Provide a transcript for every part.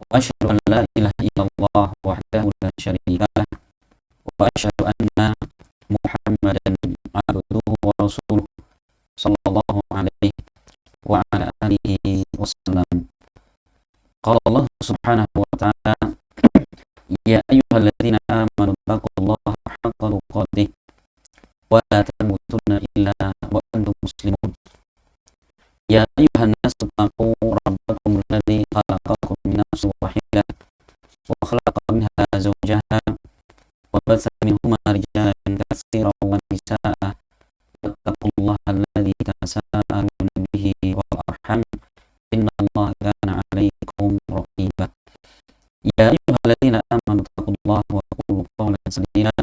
wa asyhadu an la ilaha illallah wahdahu la syarika lah, wa asyhadu anna Muhammadan abduhu wa rasuluh sallallahu alaihi wa ala alihi wasallam. Qala Allah subhanahu wa ta'ala, ya ayyuhalladzina amanu taqullaha haqqa tuqatih wa la tamutunna illa wa antum muslimun. Ya ayyuhan nasu taqu rabbakum alladzi khalaqakum min nafsin wahidah wa khalaqa minha zawjaha wa batha minhuma rijalan katsiran wa nisaa'a wattaqullaha alladzi tasaaluna bihi wal arham innallaha kana 'alaykum raqiba. Ya ayyuhalladzina amanu taqullaha wa qulu qawlan sadida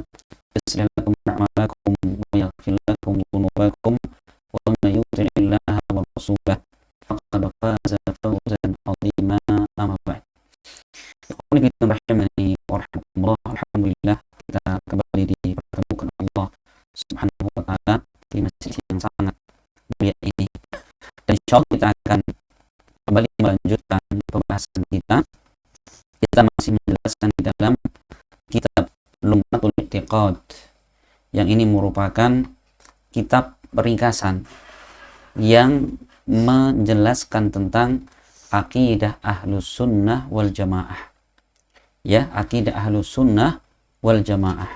yuslih lakum a'malakum wa yaghfir lakum dhunubakum wa man yuti'illaha wa rasulahu faqad faza fawzan 'azima. Amma ba'd. Ikhwani fillah rahimani wa rahmatullah. Alhamdulillah kita kembali dipertemukan Allah Subhanahu wa taala di masjid yang sangat mulia ini. Dan insyaallah kita akan kembali melanjutkan pembahasan kita. Kita masih menjelaskan di dalam kitab Lum'atul I'tiqad, yang ini merupakan kitab ringkasan yang menjelaskan tentang akidah Ahlus Sunnah wal Jamaah. Ya, akidah Ahlus Sunnah wal Jamaah.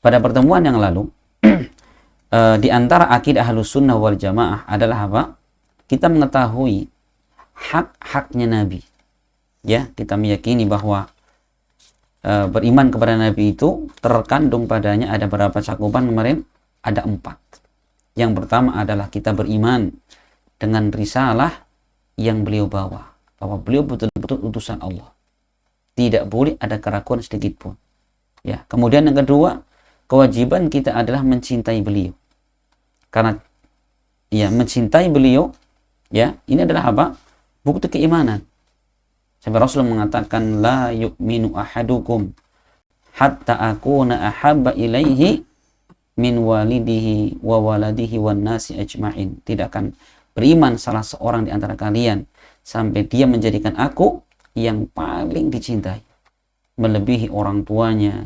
Pada pertemuan yang lalu, di antara akidah Ahlus Sunnah wal Jamaah adalah apa? Kita mengetahui hak-haknya Nabi. Ya, kita meyakini bahwa beriman kepada Nabi itu terkandung padanya ada berapa cakupan kemarin? Ada 4. Yang pertama adalah kita beriman dengan risalah yang beliau bawa, bahwa beliau betul-betul utusan Allah. Tidak boleh ada keraguan sedikit pun. Ya, kemudian yang kedua, kewajiban kita adalah mencintai beliau. Karena ya, mencintai beliau, ya, ini adalah apa? Bukti keimanan. Sampai Rasul mengatakan, la yu'minu ahadukum hatta akuna ahabba ilaihi min walidihi wa waladihi wan nasi ajma'in. Tidak akan beriman salah seorang di antara kalian sampai dia menjadikan aku yang paling dicintai, melebihi orang tuanya,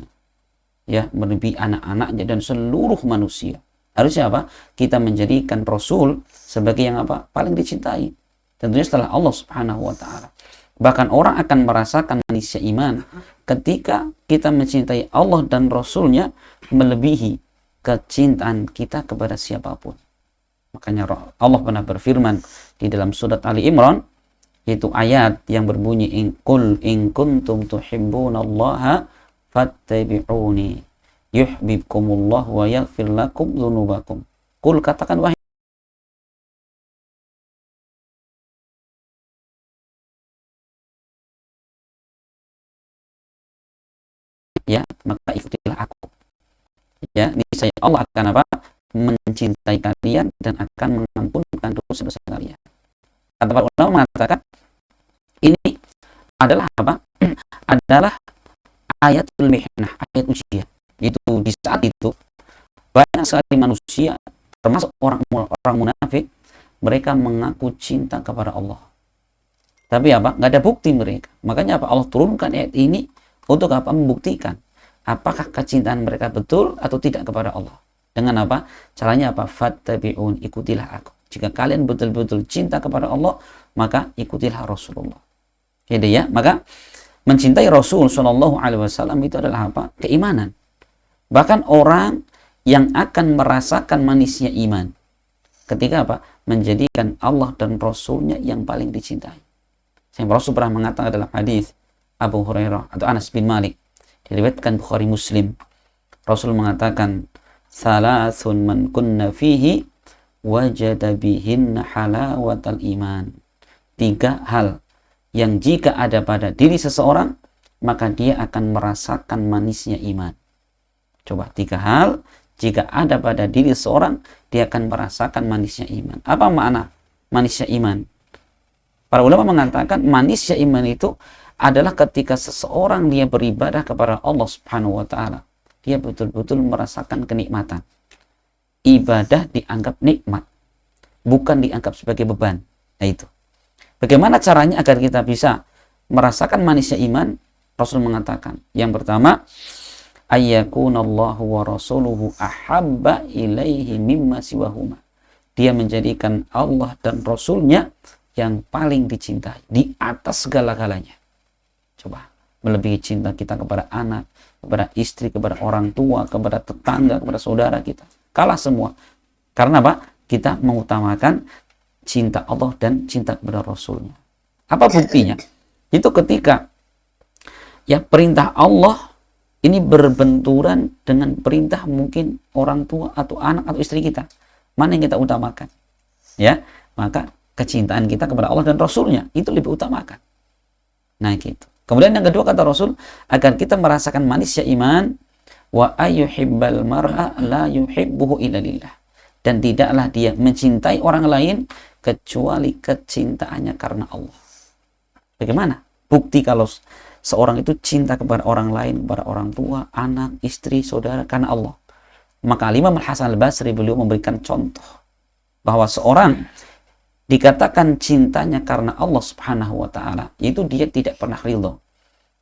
ya, melebihi anak-anaknya dan seluruh manusia. Harusnya apa? Kita menjadikan Rasul sebagai yang apa? Paling dicintai. Tentunya setelah Allah Subhanahu wa taala. Bahkan orang akan merasakan manisnya iman ketika kita mencintai Allah dan Rasulnya melebihi kecintaan kita kepada siapapun. Makanya Allah pernah berfirman di dalam surat Ali Imran, yaitu ayat yang berbunyi, qul in kuntum tuhibbunallaha fattabi'uni yuhibbukumullah wa yaghfir lakum dzunubakum. Qul, katakan wahai ya, maka ikutilah aku. Ya, niscaya Allah akan apa? Mencintai kalian dan akan mengampunkan dosa-dosa kalian. Kata para ulama mengatakan ini adalah apa? Adalah ayatul mihnah, ayat ujian. Itu di saat itu banyak sekali manusia, termasuk orang munafik, mereka mengaku cinta kepada Allah. Tapi apa? Nggak ada bukti mereka. Makanya apa? Allah turunkan ayat ini untuk apa? Membuktikan apakah kecintaan mereka betul atau tidak kepada Allah. Dengan apa? Caranya apa? Fattabi'un, ikutilah aku. Jika kalian betul-betul cinta kepada Allah, maka ikutilah Rasulullah. Jadi ya, maka mencintai Rasul Shallallahu Alaihi Wasallam itu adalah apa? Keimanan. Bahkan orang yang akan merasakan manisnya iman ketika apa? Menjadikan Allah dan Rasulnya yang paling dicintai. Sampai Rasul pernah mengatakan dalam hadis Abu Hurairah atau Anas bin Malik, diriwayatkan Bukhari Muslim, Rasul mengatakan, salasun man kunna fihi wajada bihinna halawatal iman. 3 hal yang jika ada pada diri seseorang, maka dia akan merasakan manisnya iman. Coba, 3 hal jika ada pada diri seseorang, dia akan merasakan manisnya iman. Apa makna manisnya iman? Para ulama mengatakan manisnya iman itu adalah ketika seseorang dia beribadah kepada Allah Subhanahu wa taala, dia betul-betul merasakan kenikmatan. Ibadah dianggap nikmat, bukan dianggap sebagai beban. Nah itu. Bagaimana caranya agar kita bisa merasakan manisnya iman, Rasul mengatakan, yang pertama, ayyakunallahu wa rasuluhu ahabba ilaihi mimma siwahuma. Dia menjadikan Allah dan Rasulnya yang paling dicintai di atas segala-galanya. Coba, melebihi cinta kita kepada anak, kepada istri, kepada orang tua, kepada tetangga, kepada saudara kita. Kalah semua. Karena apa? Kita mengutamakan cinta Allah dan cinta kepada Rasulnya. Apa buktinya? Itu ketika ya perintah Allah ini berbenturan dengan perintah mungkin orang tua atau anak atau istri kita. Mana yang kita utamakan? Ya, maka kecintaan kita kepada Allah dan Rasulnya itu lebih utamakan. Nah gitu. Kemudian yang kedua kata Rasul, agar kita merasakan manisnya iman, wa ayyuhibbal mar'a la yuhibbuhu illa lillah. Dan tidaklah dia mencintai orang lain kecuali kecintaannya karena Allah. Bagaimana bukti kalau seorang itu cinta kepada orang lain, kepada orang tua, anak, istri, saudara karena Allah? Maka Imam Al-Hasan Al-Basri beliau memberikan contoh bahwa seorang dikatakan cintanya karena Allah Subhanahu wa taala, yaitu dia tidak pernah ridho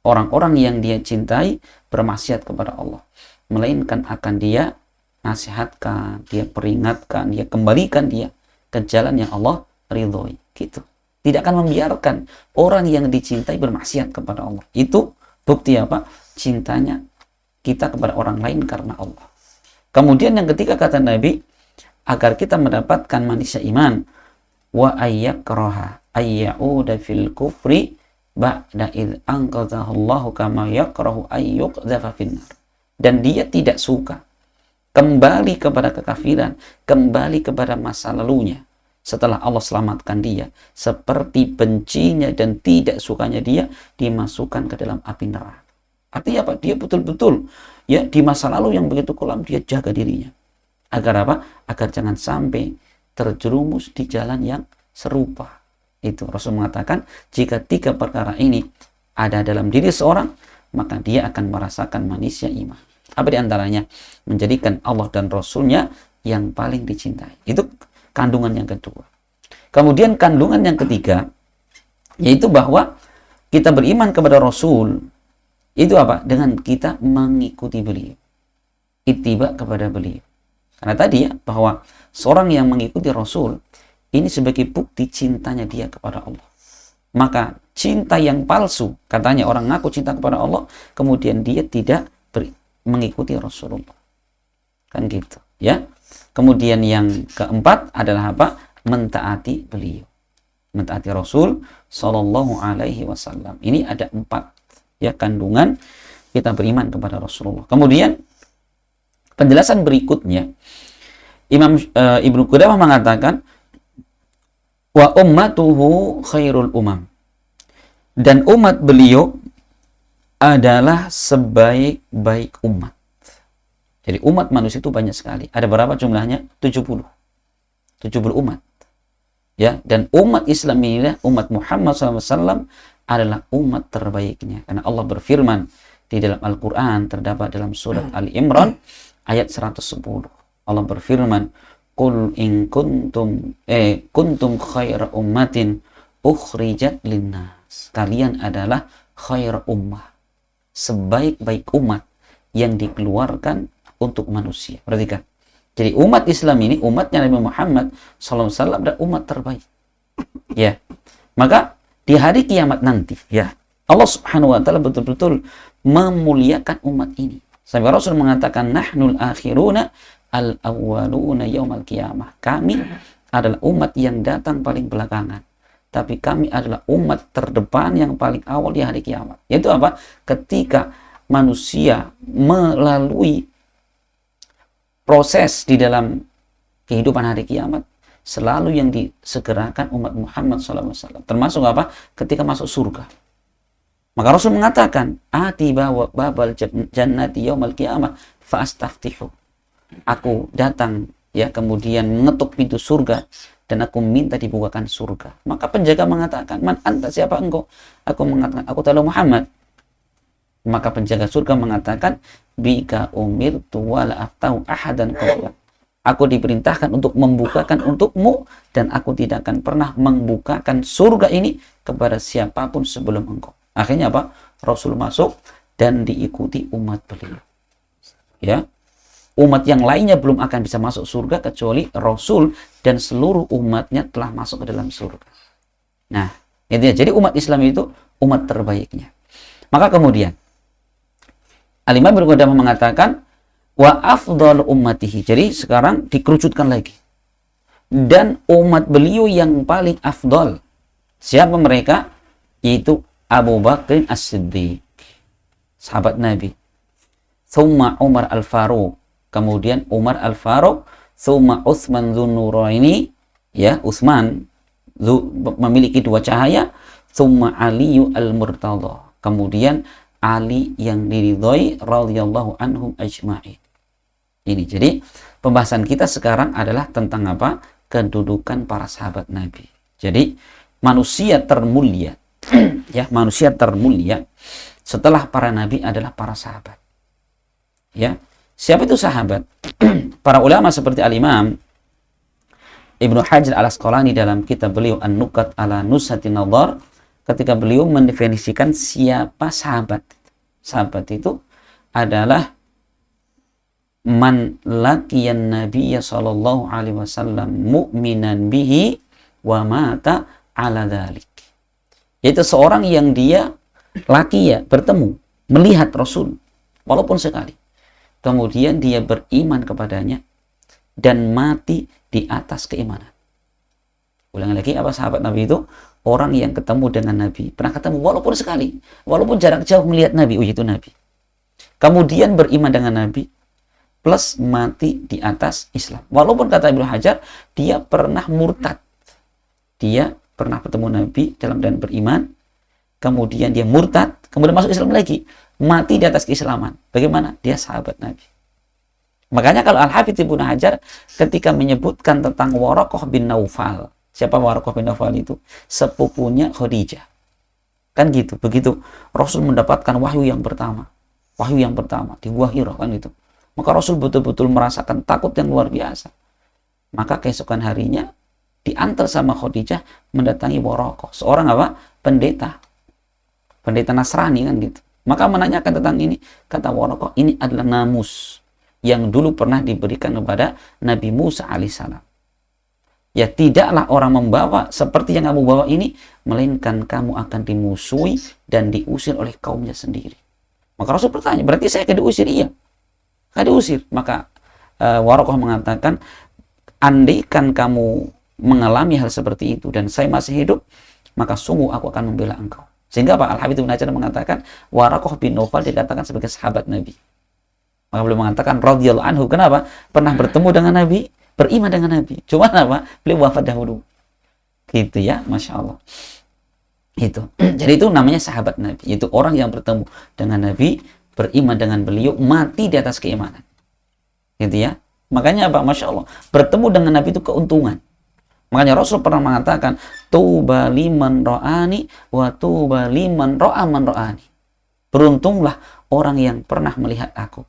orang-orang yang dia cintai bermaksiat kepada Allah, melainkan akan dia nasihatkan, dia peringatkan, dia kembalikan dia ke jalan yang Allah ridhoi. Gitu. Tidak akan membiarkan orang yang dicintai bermaksiat kepada Allah. Itu bukti apa? Cintanya kita kepada orang lain karena Allah. Kemudian yang ketiga kata Nabi, agar kita mendapatkan manisnya iman, wa ayyakraha ayyauda fil kufri ba'da id anqadhahu Allahu kama yakrahu ayyuqdhafa finnar. Dan dia tidak suka kembali kepada kekafiran, kembali kepada masa lalunya setelah Allah selamatkan dia, seperti bencinya dan tidak sukanya dia dimasukkan ke dalam api neraka. Artinya apa? Dia betul-betul ya di masa lalu yang begitu kelam dia jaga dirinya. Agar apa? Agar jangan sampai terjerumus di jalan yang serupa. Itu Rasul mengatakan, jika tiga perkara ini ada dalam diri seorang, maka dia akan merasakan manisnya iman. Apa di antaranya? Menjadikan Allah dan Rasulnya yang paling dicintai. Itu kandungan yang kedua. Kemudian kandungan yang ketiga, yaitu bahwa kita beriman kepada Rasul, itu apa? Dengan kita mengikuti beliau. Ittiba kepada beliau. Karena tadi ya, bahwa seorang yang mengikuti Rasul, ini sebagai bukti cintanya dia kepada Allah. Maka cinta yang palsu, katanya orang ngaku cinta kepada Allah, kemudian dia tidak mengikuti Rasulullah. Kan gitu. Ya. Kemudian yang keempat adalah apa? Mentaati beliau. Mentaati Rasul Sallallahu Alaihi Wasallam. Ini ada 4 ya kandungan kita beriman kepada Rasulullah. Kemudian penjelasan berikutnya, Imam Ibnu Qudamah mengatakan, wa ummatuhu khairul umam. Dan umat beliau adalah sebaik-baik umat. Jadi umat manusia itu banyak sekali. Ada berapa jumlahnya? 70 umat. Ya, dan umat Islam ini, umat Muhammad SAW adalah umat terbaiknya. Karena Allah berfirman di dalam Al-Quran, terdapat dalam surat Ali Imran ayat 110. Allah berfirman, qul in kuntum khaira ummatin ukhrijat linnas. Kalian adalah khair ummah, sebaik-baik umat yang dikeluarkan untuk manusia. Perhatikan. Jadi umat Islam ini, umatnya Nabi Muhammad SAW adalah umat terbaik. Ya. Maka di hari kiamat nanti, ya, Allah Subhanahu wa taala betul-betul memuliakan umat ini. Sampai Rasul mengatakan, nahnul akhiruna al-awwaluna yaumal qiyamah. Kami adalah umat yang datang paling belakangan, tapi kami adalah umat terdepan yang paling awal di hari kiamat. Yaitu apa? Ketika manusia melalui proses di dalam kehidupan hari kiamat, selalu yang disegerakan umat Muhammad SAW. Termasuk apa? Ketika masuk surga. Maka Rasul mengatakan, ati babal jannati yaumal qiyamah fa'astaftihu. Aku datang ya, kemudian mengetuk pintu surga dan aku minta dibukakan surga. Maka penjaga mengatakan, man anta, siapa engkau? Aku mengatakan, aku tahu Muhammad. Maka penjaga surga mengatakan, bika umirtu wala aftahu ahadan qablak. Aku diperintahkan untuk membukakan untukmu dan aku tidak akan pernah membukakan surga ini kepada siapapun sebelum engkau. Akhirnya apa? Rasul masuk dan diikuti umat beliau. Ya. Umat yang lainnya belum akan bisa masuk surga kecuali Rasul dan seluruh umatnya telah masuk ke dalam surga. Nah, intinya jadi umat Islam itu umat terbaiknya. Maka kemudian Al-Imam Ibnu Qudamah mengatakan wa afdal ummatihi. Jadi sekarang dikerucutkan lagi. Dan umat beliau yang paling afdal. Siapa mereka? Yaitu Abu Bakr As-Siddiq, sahabat Nabi. Thumma Umar Al-Faruq. Kemudian Umar Al-Faruq, thumma Utsman Dzun-Nuraini, ya, Utsman memiliki dua cahaya, thumma Ali Al-Murtadha. Kemudian Ali yang diridhoi radhiyallahu anhum ajma'in. Ini jadi pembahasan kita sekarang adalah tentang apa? Kedudukan para sahabat Nabi. Jadi manusia termulia ya, manusia termulia setelah para nabi adalah para sahabat. Ya. Siapa itu sahabat? Para ulama seperti Al-Imam Ibnu Hajar Al-Asqalani dalam kitab beliau An-Nukat ala Nusatin Nadhar, ketika beliau mendefinisikan siapa sahabat. Sahabat itu adalah man laqiyan nabiyya sallallahu alaihi wasallam mu'minan bihi wa mata ala dzalik. Yaitu seorang yang dia laqiya, bertemu, melihat Rasul walaupun sekali. Kemudian dia beriman kepadanya dan mati di atas keimanan. Ulangi lagi, apa sahabat Nabi itu? Orang yang ketemu dengan Nabi, pernah ketemu walaupun sekali, walaupun jarak jauh melihat Nabi, itu Nabi. Kemudian beriman dengan Nabi plus mati di atas Islam. Walaupun kata Ibnu Hajar, dia pernah murtad. Dia pernah bertemu Nabi dalam dan beriman, kemudian dia murtad, kemudian masuk Islam lagi, mati di atas keislaman. Bagaimana? Dia sahabat Nabi. Makanya kalau Al-Hafidz Ibnu Hajar ketika menyebutkan tentang Waraqah bin Naufal, siapa Waraqah bin Naufal itu? Sepupunya Khadijah. Kan gitu. Begitu Rasul mendapatkan wahyu yang pertama di Gua Hira, kan gitu. Maka Rasul betul-betul merasakan takut yang luar biasa. Maka keesokan harinya diantar sama Khadijah mendatangi Waraqah, seorang apa? Pendeta Nasrani, kan gitu. Maka menanyakan tentang ini, kata Waraqah, ini adalah namus yang dulu pernah diberikan kepada Nabi Musa alaihissalam. Ya, tidaklah orang membawa seperti yang kamu bawa ini, melainkan kamu akan dimusuhi dan diusir oleh kaumnya sendiri. Maka Rasul bertanya, berarti saya akan diusir? Iya, akan diusir. Maka Waraqah mengatakan, andaikan kamu mengalami hal seperti itu dan saya masih hidup, maka sungguh aku akan membela engkau. Sehingga Pak Al-Hafidz Ibnu Hajar mengatakan Waraqah bin Naufal dikatakan sebagai sahabat Nabi. Maka beliau mengatakan radhiyallahu anhu. Kenapa? Pernah bertemu dengan Nabi, beriman dengan Nabi. Cuma apa? Beliau wafat dahulu. Gitu ya, Masya Allah. Itu. Jadi itu namanya sahabat Nabi. Itu orang yang bertemu dengan Nabi, beriman dengan beliau, mati di atas keimanan. Gitu ya. Makanya apa? Masya Allah. Bertemu dengan Nabi itu keuntungan. Makanya Rasul pernah mengatakan, tuba liman ra'ani wa tuba liman ra'a man ra'ani. Beruntunglah orang yang pernah melihat aku,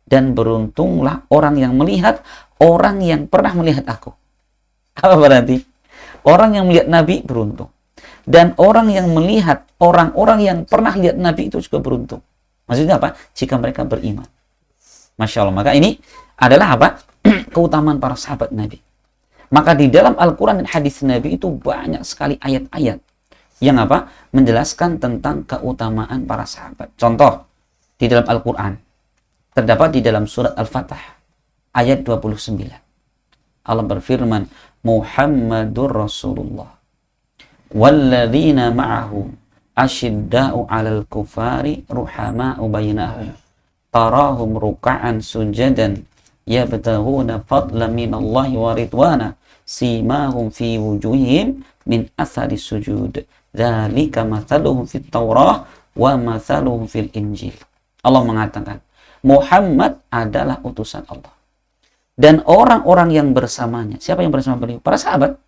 dan beruntunglah orang yang melihat orang yang pernah melihat aku. Apa berarti? Orang yang melihat Nabi beruntung, dan orang yang melihat orang-orang yang pernah lihat Nabi itu juga beruntung. Maksudnya apa? Jika mereka beriman. Masya Allah. Maka ini adalah apa? Keutamaan para sahabat Nabi. Maka di dalam Al-Quran dan hadis Nabi itu banyak sekali ayat-ayat yang apa? Menjelaskan tentang keutamaan para sahabat. Contoh, di dalam Al-Quran terdapat di dalam surat Al-Fatah ayat 29. Allah berfirman, Muhammadur Rasulullah walladzina ma'ahu asyidda'u 'alal kufari ruhama'u bainahum tarahum ruk'an sujadan yabtaghuna fadlan minallahi wa ridwana simahum fi wujuhihim min athari sujud dzalika mathaluhum fit Taurah wa mathaluhum fil Injil. Allah mengatakan Muhammad adalah utusan Allah dan orang-orang yang bersamanya. Siapa yang bersama beliau? Para sahabat.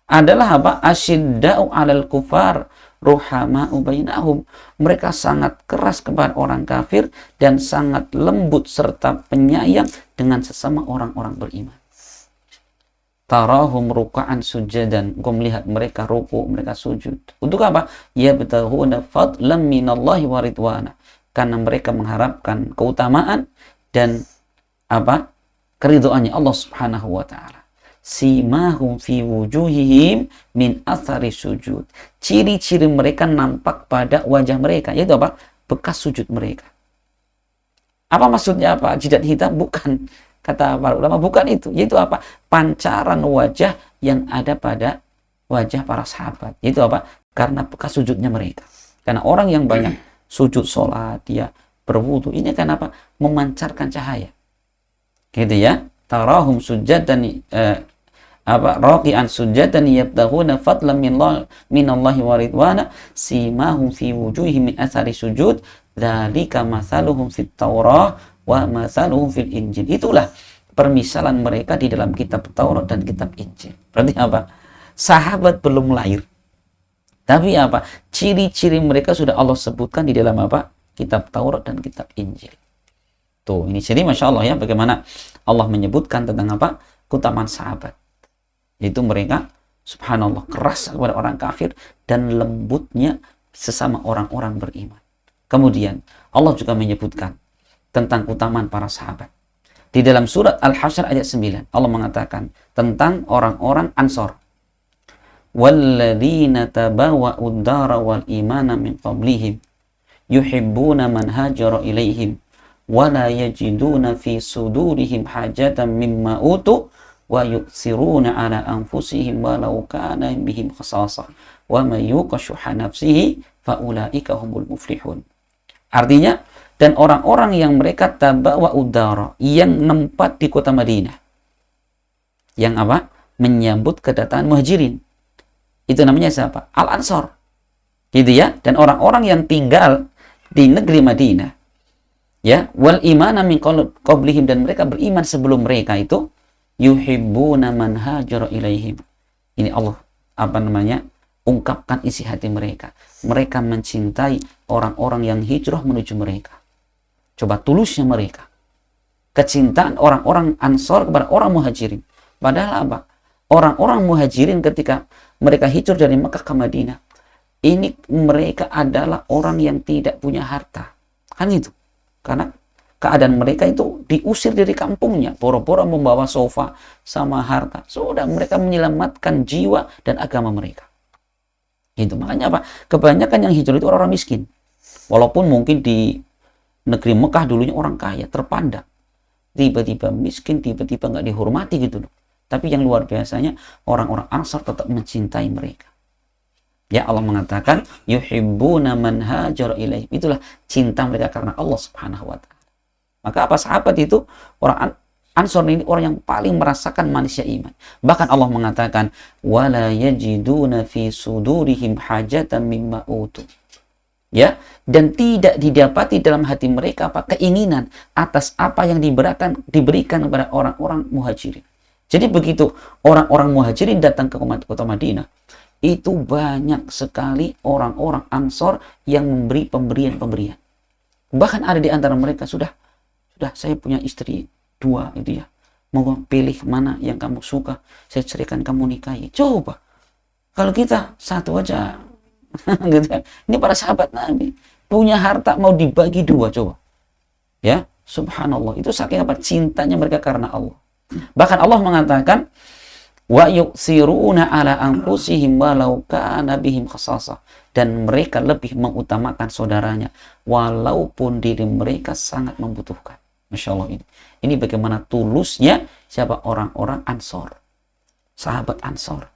Adalah apa? Asyidda'u 'alal kufar ruhama'u bainahum. Mereka sangat keras kepada orang kafir dan sangat lembut serta penyayang dengan sesama orang-orang beriman. tarahum ruka'an sujadan, engkau melihat mereka ruku, mereka sujud. Untuk apa? Yabtaghuna fadlan minallahi wa ridwana, karena mereka mengharapkan keutamaan dan apa? Keridhaannya Allah Subhanahu wa taala. Simahum fi wujuhihim min athari sujud. Ciri-ciri mereka nampak pada wajah mereka, yaitu apa? Bekas sujud mereka. Apa maksudnya apa? Jidat hitam? Bukan. Kata para ulama, bukan itu. Yaitu apa? Pancaran wajah yang ada pada wajah para sahabat. Yaitu apa? Karena bekas sujudnya mereka. Karena orang yang banyak sujud sholat, dia berwudu, ini kan apa? Memancarkan cahaya. Gitu ya. Tarahum sujadan raqi'an sujadan yabtaghuna fadlan minallahi wa ridwana simahum fi wujuhihim min athari sujud dzalika mathaluhum fit Taurah wa mathaluhum fil Injil. Itulah permisalan mereka di dalam kitab Taurat dan kitab Injil. Berarti apa? Sahabat belum lahir, tapi apa? Ciri-ciri mereka sudah Allah sebutkan di dalam apa? Kitab Taurat dan kitab Injil. Tuh, ini jadi Masya Allah ya, bagaimana Allah menyebutkan tentang apa? Keutamaan sahabat. Yaitu mereka, subhanallah, keras kepada orang kafir dan lembutnya sesama orang-orang beriman. Kemudian, Allah juga menyebutkan tentang keutamaan para sahabat. Di dalam surat Al-Hasyr ayat 9, Allah mengatakan tentang orang-orang Ansor. وَالَّذِينَ تَبَوَّأُوا الدَّارَ وَالْإِيمَانَ مِنْ قَبْلِهِمْ يُحِبُّونَ مَنْ هَاجَرَ إِلَيْهِمْ وَلَا يَجِدُونَ فِي صُدُورِهِمْ حَاجَةً مِمَّا أُوتُوا وَيُؤْثِرُونَ عَلَى أَنفُسِهِمْ وَلَوْ كَانَ بِهِمْ خَصَاصَةٌ وَمَن يُوقَ شُحَّ نَفْسِهِ فَأُولَئِكَ هُمُ الْمُفْلِحُونَ. Artinya, dan orang-orang yang mereka tabawa udara, yang nempat di kota Madinah, yang apa? Menyambut kedatangan muhajirin. Itu namanya siapa? Al-Ansor. Gitu ya. Dan orang-orang yang tinggal di negeri Madinah, ya, wal imana min qablihim, dan mereka beriman sebelum mereka itu, yuhibbuna man hajara ilaihim. Ini Allah ungkapkan isi hati mereka. Mereka mencintai orang-orang yang hijrah menuju mereka. Coba tulusnya mereka. Kecintaan orang-orang Ansor kepada orang muhajirin. Padahal apa? Orang-orang muhajirin ketika mereka hijrah dari Mekah ke Madinah, ini mereka adalah orang yang tidak punya harta. Kan itu. Karena keadaan mereka itu diusir dari kampungnya. Boro-boro membawa sofa sama harta. Sudah mereka menyelamatkan jiwa dan agama mereka. Gitu. Makanya apa? Kebanyakan yang hijrah itu orang-orang miskin. Walaupun mungkin di negeri Mekah dulunya orang kaya, terpandang. Tiba-tiba miskin, tiba-tiba nggak dihormati gitu loh. Tapi yang luar biasanya, orang-orang Ansar tetap mencintai mereka. Ya, Allah mengatakan, yuhibbuna man hajara ilaihim. Itulah cinta mereka karena Allah Subhanahu wa taala. Maka apa? Sahabat itu, orang Ansar ini orang yang paling merasakan manisnya iman. Bahkan Allah mengatakan, wala yajiduna fi sudurihim hajatan mimma utu. Ya, dan tidak didapati dalam hati mereka apa? Keinginan atas apa yang diberikan kepada orang-orang muhajirin. Jadi begitu orang-orang muhajirin datang ke kota Madinah, itu banyak sekali orang-orang Ansor yang memberi pemberian-pemberian. Bahkan ada di antara mereka, sudah saya punya istri 2 itu ya. Mau pilih mana yang kamu suka, saya ceraikan, kamu nikahi. Coba. Kalau kita satu aja gitu ya. Ini para sahabat Nabi punya harta mau dibagi 2, coba. Ya, subhanallah. Itu saking apa? Cintanya mereka karena Allah. Bahkan Allah mengatakan, wa yu'siruna ala anfusihim walau kana bihim khasasah, dan mereka lebih mengutamakan saudaranya walaupun diri mereka sangat membutuhkan. Masya Allah, ini bagaimana tulusnya siapa? Orang-orang Ansor, sahabat Ansor.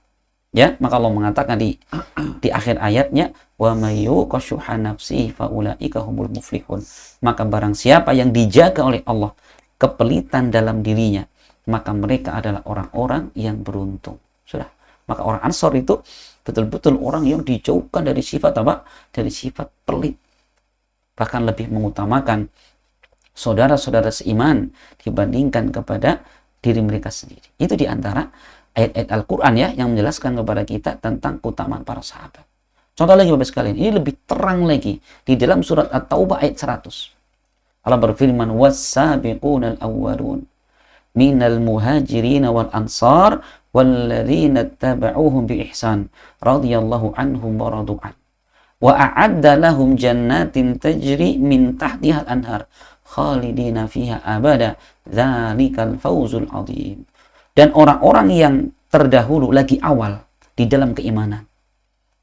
Ya, maka Allah mengatakan di akhir ayatnya, wa may yuqashuha nafsihi faulaika humul muflihun. Maka barang siapa yang dijaga oleh Allah kepelitan dalam dirinya, maka mereka adalah orang-orang yang beruntung. Sudah. Maka orang Ansor itu betul-betul orang yang dijauhkan dari sifat apa? Dari sifat pelit. Bahkan lebih mengutamakan saudara-saudara seiman dibandingkan kepada diri mereka sendiri. Itu diantara ayat-ayat Al-Quran ya, yang menjelaskan kepada kita tentang keutamaan para sahabat. Contoh lagi Bapak sekalian, ini lebih terang lagi di dalam surat At-Taubah ayat 100. Allah berfirman, was-sabiqunal awwalun minal muhajirin wal ansar walladzina tabauhum bi ihsan radhiyallahu anhum wa radu an wa a'adda lahum jannatin tajri min tahtiha al-anhar khalidina fiha abada dzalikal fawzul adzim. Dan orang-orang yang terdahulu lagi awal di dalam keimanan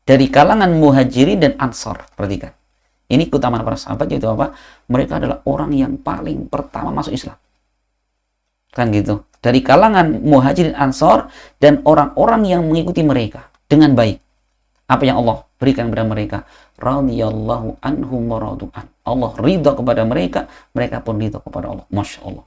dari kalangan muhajirin dan ansor, perhatikan ini keutamaan para sahabat, yaitu apa? Mereka adalah orang yang paling pertama masuk Islam, kan gitu, dari kalangan muhajirin ansor dan orang-orang yang mengikuti mereka dengan baik. Apa yang Allah berikan kepada mereka? Radhiyallahu anhum wa radu an. Allah ridha kepada mereka, mereka pun ridha kepada Allah. Masya Allah.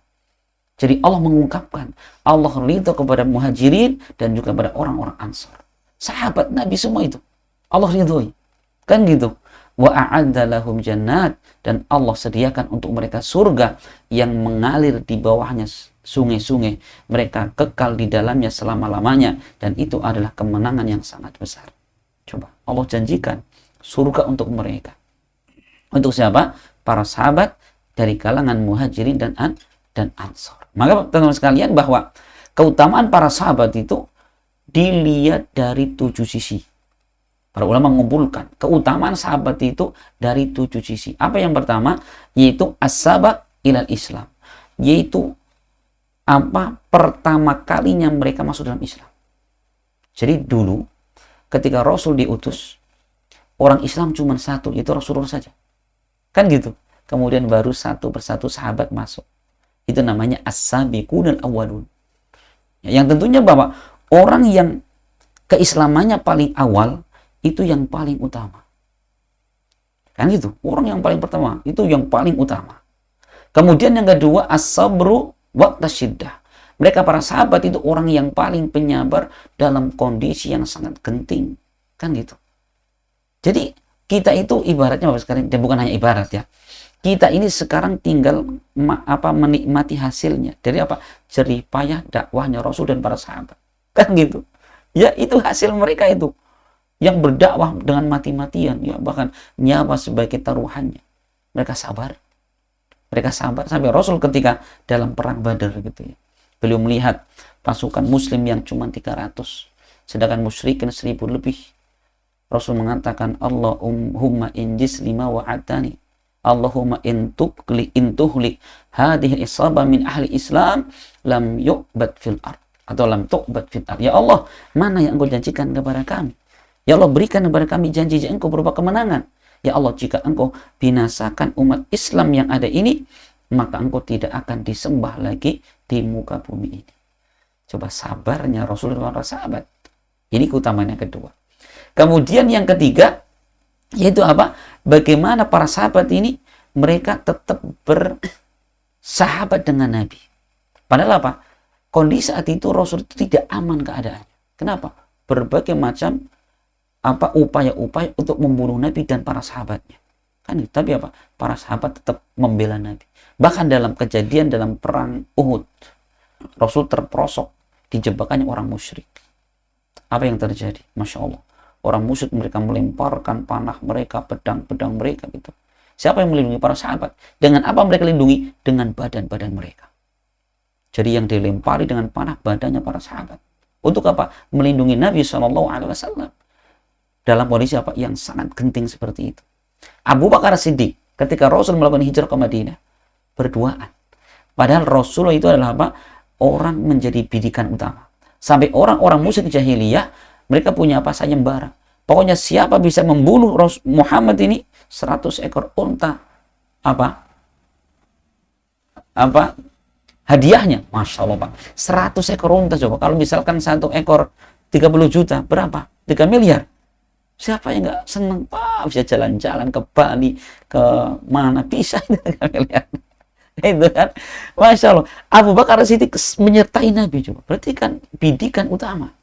Jadi Allah mengungkapkan Allah ridha kepada muhajirin dan juga kepada orang-orang ansor, sahabat Nabi semua itu Allah ridhoi, kan gitu. Wa a'adda lahum jannat, dan Allah sediakan untuk mereka surga yang mengalir di bawahnya sungai-sungai, mereka kekal di dalamnya selama-lamanya, dan itu adalah kemenangan yang sangat besar. Coba Allah janjikan surga untuk mereka. Untuk siapa? Para sahabat dari kalangan muhajirin dan ansor. Maka teman-teman sekalian, bahwa keutamaan para sahabat itu dilihat dari 7 sisi. Para ulama mengumpulkan keutamaan sahabat itu dari 7 sisi. Apa yang pertama? Yaitu as-sabaq ilal Islam. Yaitu apa? Pertama kalinya mereka masuk dalam Islam. Jadi dulu ketika Rasul diutus, orang Islam cuma satu, yaitu Rasulullah saja. Kan gitu. Kemudian baru satu persatu sahabat masuk. Itu namanya as-sabiqunal awwalun. Yang tentunya bahwa orang yang keislamannya paling awal itu yang paling utama. Kan gitu. Orang yang paling pertama itu yang paling utama. Kemudian yang kedua, as-sabru waqta syiddah. Mereka para sahabat itu orang yang paling penyabar dalam kondisi yang sangat genting. Kan gitu. Jadi kita itu ibaratnya Bapak sekalian, dan bukan hanya ibarat ya. Kita ini sekarang tinggal menikmati hasilnya. Dari apa? Jerih payah dakwahnya Rasul dan para sahabat. Kan gitu. Ya, itu hasil mereka itu. Yang berdakwah dengan mati-matian, ya, bahkan nyawa sebagai taruhannya. Mereka sabar. Mereka sabar sampai Rasul ketika dalam perang Badar gitu ya. Beliau melihat pasukan muslim yang cuma 300, sedangkan musyrikin 1000 lebih. Rasul mengatakan, Allahumma injis lima wa'atani. Allahumma intuhlik hadhihi isabah min ahli Islam lam yu'bad fil ard, atau lam tu'bad fil ard. Ya Allah, mana yang Engkau janjikan kepada kami? Ya Allah, berikan kepada kami janji Engkau berupa kemenangan. Ya Allah, jika Engkau binasakan umat Islam yang ada ini, maka Engkau tidak akan disembah lagi di muka bumi ini. Coba sabarnya Rasulullah dan para sahabat. Ini keutamaan yang kedua. Kemudian yang ketiga, yaitu apa? Bagaimana para sahabat ini mereka tetap bersahabat dengan Nabi. Padahal apa? Kondisi saat itu Rasul itu tidak aman keadaannya. Kenapa? Berbagai macam upaya-upaya untuk membunuh Nabi dan para sahabatnya. Kan, tapi apa? Para sahabat tetap membela Nabi. Bahkan dalam kejadian dalam perang Uhud, Rasul terperosok di jebakannya orang musyrik. Apa yang terjadi? Masya Allah. Orang musyrik mereka melemparkan panah mereka, pedang-pedang mereka gitu. Siapa yang melindungi para sahabat? Dengan apa mereka lindungi? Dengan badan-badan mereka. Jadi yang dilempari dengan panah badannya para sahabat. Untuk apa? Melindungi Nabi SAW. Dalam kondisi apa? Yang sangat genting seperti itu. Abu Bakar Siddiq ketika Rasul melakukan hijrah ke Madinah, berduaan. Padahal Rasulullah itu adalah apa? Orang menjadi bidikan utama. Sampai orang-orang musyrik jahiliyah, mereka punya apa? Sayembara. Pokoknya siapa bisa membunuh Muhammad ini, 100 ekor unta. Hadiahnya, Masya Allah Pak. 100 ekor unta coba. Kalau misalkan 1 ekor 30 juta, berapa? 3 miliar. Siapa yang nggak senang? Pak, bisa jalan-jalan ke Bali, ke mana bisa. Itu kan, Masya Allah. Abu Bakar Siddiq menyertai Nabi coba. Berarti kan bidikan utama.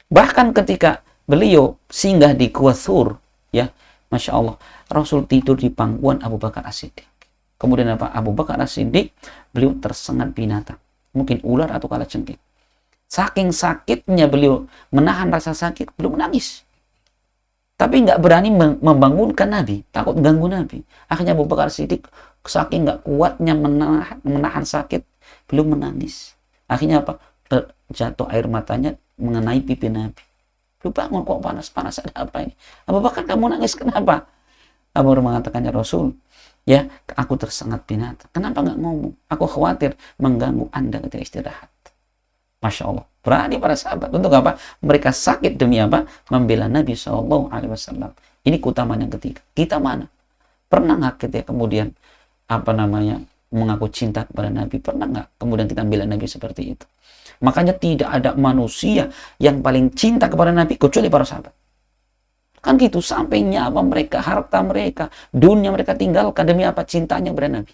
Bahkan ketika beliau singgah di Gua Thur, ya, Masya Allah, Rasul tidur di pangkuan Abu Bakar As-Siddiq. Kemudian apa? Abu Bakar As-Siddiq, beliau tersengat binatang, mungkin ular atau kalajengking. Saking sakitnya beliau menahan rasa sakit, beliau menangis. Tapi nggak berani membangunkan Nabi, takut ganggu Nabi. Akhirnya Abu Bakar Siddiq saking nggak kuatnya menahan sakit, beliau menangis. Akhirnya apa? jatuh air matanya mengenai pipi Nabi. Lu bangun, kok panas-panas, ada apa ini? Abu Bakar, kamu nangis kenapa? Abu Bakar mengatakan, ya Rasul, ya aku tersengat binatang. Kenapa nggak ngomong? Aku khawatir mengganggu Anda ketika istirahat. Masya Allah, berani para sahabat. Untuk apa? Mereka sakit demi apa? Membela Nabi SAW. Ini keutamaan yang ketiga. Kita mana? Pernah nggak kita kemudian mengaku cinta kepada Nabi? Pernah nggak kemudian kita membela Nabi seperti itu? Makanya tidak ada manusia yang paling cinta kepada Nabi kecuali para sahabat. Kan gitu, sampai nyawa mereka, harta mereka, dunia mereka tinggalkan demi apa? Cintanya kepada Nabi.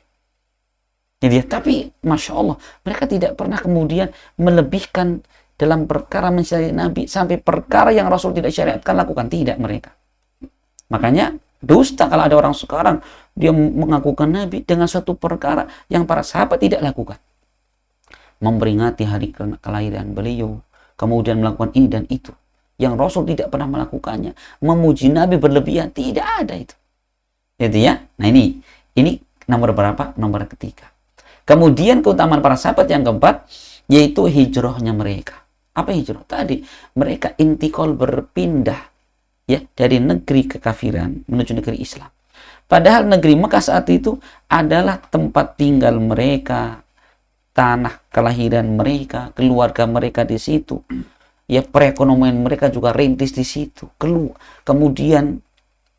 Jadi, tapi Masya Allah, mereka tidak pernah kemudian melebihkan dalam perkara mencintai Nabi sampai perkara yang Rasul tidak syariatkan lakukan. Tidak mereka. Makanya dusta kalau ada orang sekarang dia mengakukan Nabi dengan suatu perkara yang para sahabat tidak lakukan. Memperingati hari kelahiran beliau, kemudian melakukan ini dan itu yang Rasul tidak pernah melakukannya. Memuji Nabi berlebihan, tidak ada itu. Gitu ya. Nah ini nomor berapa? Nomor ketiga. Kemudian keutamaan para sahabat yang keempat yaitu hijrahnya mereka. Apa hijrah? Tadi mereka intikal, berpindah ya dari negeri kekafiran menuju negeri Islam. Padahal negeri Mekah saat itu adalah tempat tinggal mereka, tanah kelahiran mereka, keluarga mereka di situ. Ya, perekonomian mereka juga rintis di situ. Kemudian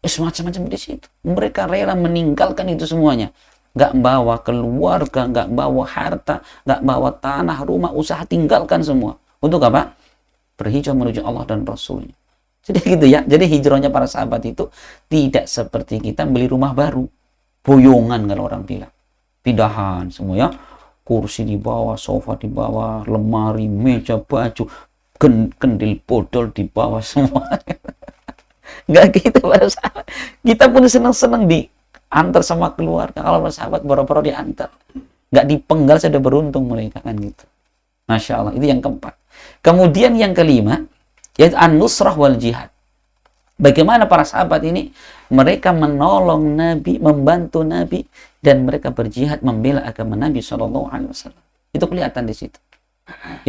semacam-macam di situ. Mereka rela meninggalkan itu semuanya. Nggak bawa keluarga, nggak bawa harta, nggak bawa tanah, rumah, usaha, tinggalkan semua. Untuk apa? Berhijrah menuju Allah dan Rasulnya. Jadi gitu ya. Jadi hijrahnya para sahabat itu tidak seperti kita beli rumah baru. Boyongan kalau orang bilang. Pindahan semua ya. Kursi di bawah, sofa di bawah, lemari, meja, baju, kendil bodol di bawah semua. Nggak gitu para sahabat. Kita pun senang-senang diantar sama keluarga. Kalau para sahabat boro-boro diantar. Nggak dipenggal, sudah beruntung mereka kan gitu. Masya Allah, itu yang keempat. Kemudian yang kelima, yaitu an-nusrah wal jihad. Bagaimana para sahabat ini mereka menolong Nabi, membantu Nabi, dan mereka berjihad membela agama Nabi SAW. Itu kelihatan di situ.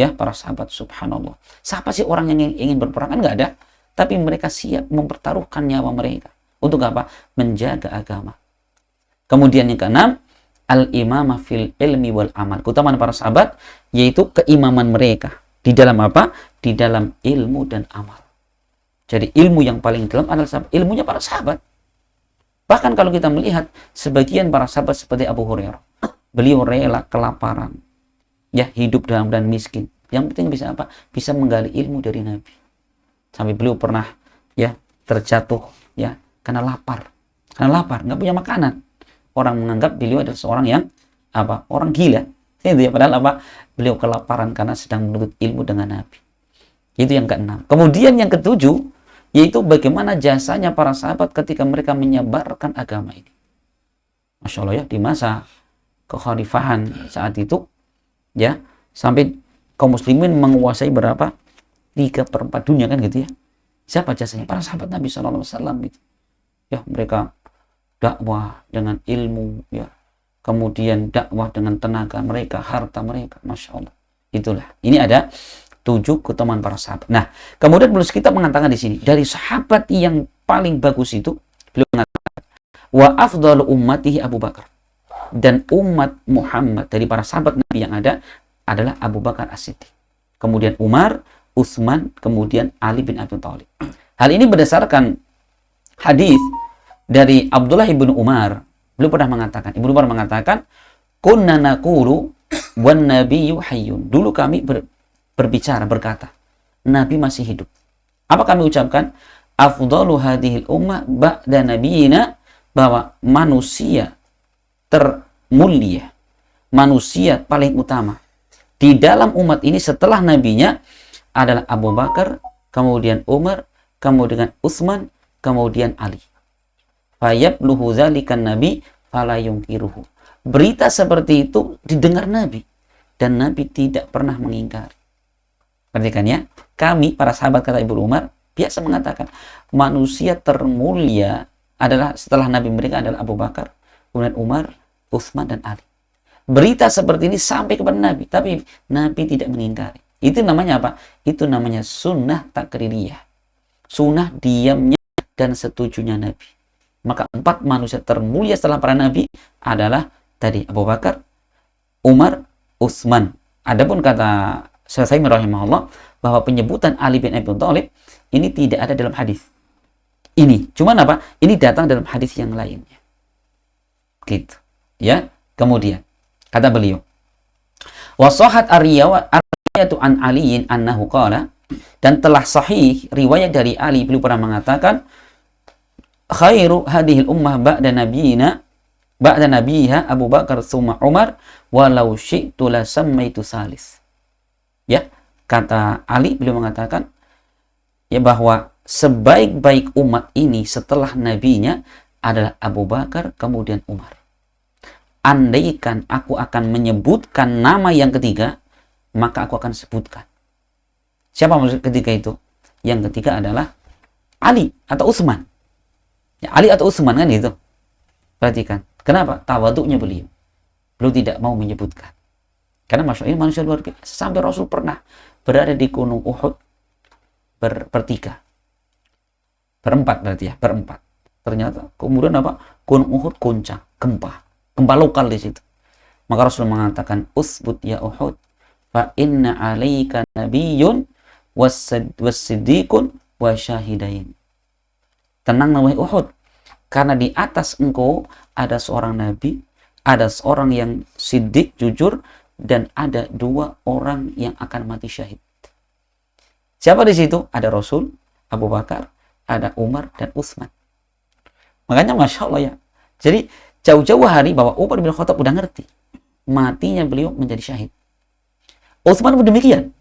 Ya, para sahabat, subhanallah. Siapa sih orang yang ingin berperang? Kan nggak ada. Tapi mereka siap mempertaruhkan nyawa mereka. Untuk apa? Menjaga agama. Kemudian yang keenam, al-imamah fil ilmi wal amal. Keutamaan para sahabat yaitu keimaman mereka. Di dalam apa? Di dalam ilmu dan amal. Jadi ilmu yang paling dalam adalah ilmunya para sahabat. Bahkan kalau kita melihat sebagian para sahabat seperti Abu Hurairah, beliau rela kelaparan, ya hidup dalam keadaan miskin. Yang penting bisa apa? Bisa menggali ilmu dari Nabi. Sampai beliau pernah ya terjatuh ya karena lapar, nggak punya makanan. Orang menganggap beliau adalah seorang yang apa? Orang gila. Itu ya, padahal apa? Beliau kelaparan karena sedang menuntut ilmu dengan Nabi. Itu yang keenam. Kemudian yang ketujuh, yaitu bagaimana jasanya para sahabat ketika mereka menyebarkan agama ini. Masya Allah ya, di masa kekhalifahan saat itu, ya, sampai kaum muslimin menguasai berapa? 3/4 dunia kan gitu ya. Siapa jasanya? Para sahabat Nabi SAW gitu. Ya, mereka dakwah dengan ilmu, ya. Kemudian dakwah dengan tenaga mereka, harta mereka, Masya Allah. Itulah. Ini ada 7 keutamaan para sahabat. Nah, kemudian penulis kita mengatakan di sini, dari sahabat yang paling bagus itu, beliau mengatakan, wa afdalu ummatihi Abu Bakar. Dan umat Muhammad dari para sahabat Nabi yang ada adalah Abu Bakar As-Siddiq. Kemudian Umar, Utsman, kemudian Ali bin Abi Thalib. Hal ini berdasarkan hadis dari Abdullah ibnu Umar. Beliau pernah mengatakan, Ibnu Umar mengatakan, kunna naqulu wan nabiyyu hayyun. Dulu kami berbicara, berkata, Nabi masih hidup. Apa kami ucapkan? Afdalu hadhil ummah ba'da nabiyina, bahwa manusia termulia, manusia paling utama di dalam umat ini setelah nabinya adalah Abu Bakar, kemudian Umar, kemudian Utsman, kemudian Ali. Fayabluhu dzalikan nabi fala yunkiruhu. Berita seperti itu didengar Nabi dan Nabi tidak pernah mengingkari. Perhatikan ya, kami para sahabat, kata Ibnu Umar, biasa mengatakan manusia termulia adalah setelah Nabi mereka adalah Abu Bakar, kemudian Umar, Utsman dan Ali. Berita seperti ini sampai kepada Nabi, tapi Nabi tidak mengingkari. Itu namanya apa? Itu namanya sunnah takririyah. Sunnah diamnya dan setujunya Nabi. Maka 4 manusia termulia setelah para Nabi adalah tadi Abu Bakar, Umar, Utsman. Adapun kata Syafi'i rahimahullah bahwa penyebutan Ali bin Abi Thalib ini tidak ada dalam hadis. Ini, cuman apa? Ini datang dalam hadis yang lainnya. Gitu. Ya. Kemudian kata beliau, wa sahhat ar-riwayatu an Aliin annahu qala, dan telah sahih riwayat dari Ali, beliau pernah mengatakan, khairu hadhil ummah ba'da nabiha Abu Bakar tsumma Umar walau syi'tu la sammaitu salis. Ya, kata Ali, beliau mengatakan ya bahwa sebaik-baik umat ini setelah nabinya adalah Abu Bakar kemudian Umar. Andaikan aku akan menyebutkan nama yang ketiga, maka aku akan sebutkan. Siapa maksud ketiga itu? Yang ketiga adalah Ali atau Utsman. Ya, Ali atau Utsman kan itu. Perhatikan. Kenapa? Tawaduknya beliau. Beliau tidak mau menyebutkan. Karena Masya Allah, ini manusia luar biasa. Sampai Rasul pernah berada di gunung Uhud bertiga. Berempat berarti ya, berempat. Ternyata kemudian apa? Gunung Uhud goncang, gempa lokal di situ. Maka Rasul mengatakan, "Usbut ya Uhud, fa inna 'alaika nabiyyun was-siddiqun wa syahidain." Tenang wahai Uhud, karena di atas engkau ada seorang nabi, ada seorang yang siddiq, jujur, dan ada 2 orang yang akan mati syahid. Siapa di situ? Ada Rasul, Abu Bakar, ada Umar dan Utsman. Makanya Masya Allah ya. Jadi jauh-jauh hari bahwa Umar bin Khattab udah ngerti matinya beliau menjadi syahid. Utsman pun demikian.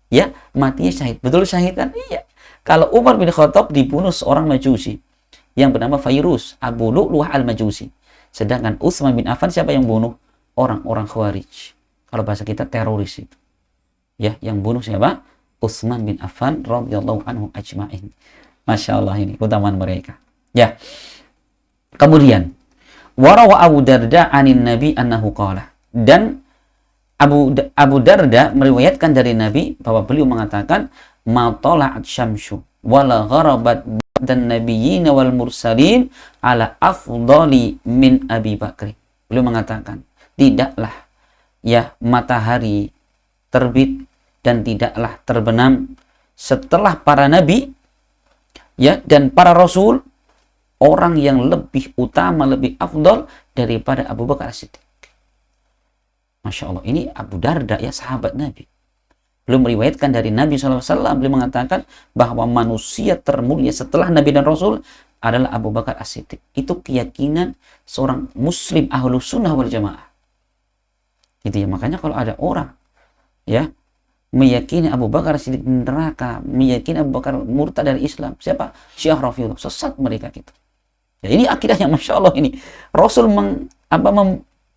Ya, matinya syahid. Betul syahid kan? Iya. Kalau Umar bin Khattab dibunuh seorang Majusi yang bernama Fairuz Abu Lu'lu'ah al-Majusi. Sedangkan Utsman bin Affan siapa yang bunuh? Orang-orang Khawarij. Kalau bahasa kita teroris itu. Ya, yang bunuh siapa? Utsman bin Affan radhiyallahu anhu ajma'in. Masya Allah, ini keutamaan mereka. Ya. Kemudian warawa Abu Darda anin Nabi annahu qala, dan Abu Darda meriwayatkan dari Nabi bahwa beliau mengatakan, ma tala'at syamsu wala gharabat dan nabiyyin wal mursalin ala afdali min Abi Bakri. Beliau mengatakan, tidaklah ya matahari terbit dan tidaklah terbenam setelah para nabi ya dan para rasul orang yang lebih utama, lebih afdal daripada Abu Bakar As-Siddiq. Masya Allah, ini Abu Darda ya, sahabat Nabi. Beliau meriwayatkan dari Nabi SAW, beliau mengatakan bahwa manusia termulia setelah Nabi dan Rasul adalah Abu Bakar As-Siddiq. Itu keyakinan seorang muslim ahlus sunnah wal jamaah. Gitu ya, makanya kalau ada orang ya meyakini Abu Bakar As-Siddiq di neraka, meyakini Abu Bakar murtad dari Islam, siapa? Syiah Rafidhah, sesat mereka gitu. Ya, ini akidahnya Masya Allah ini. Rasul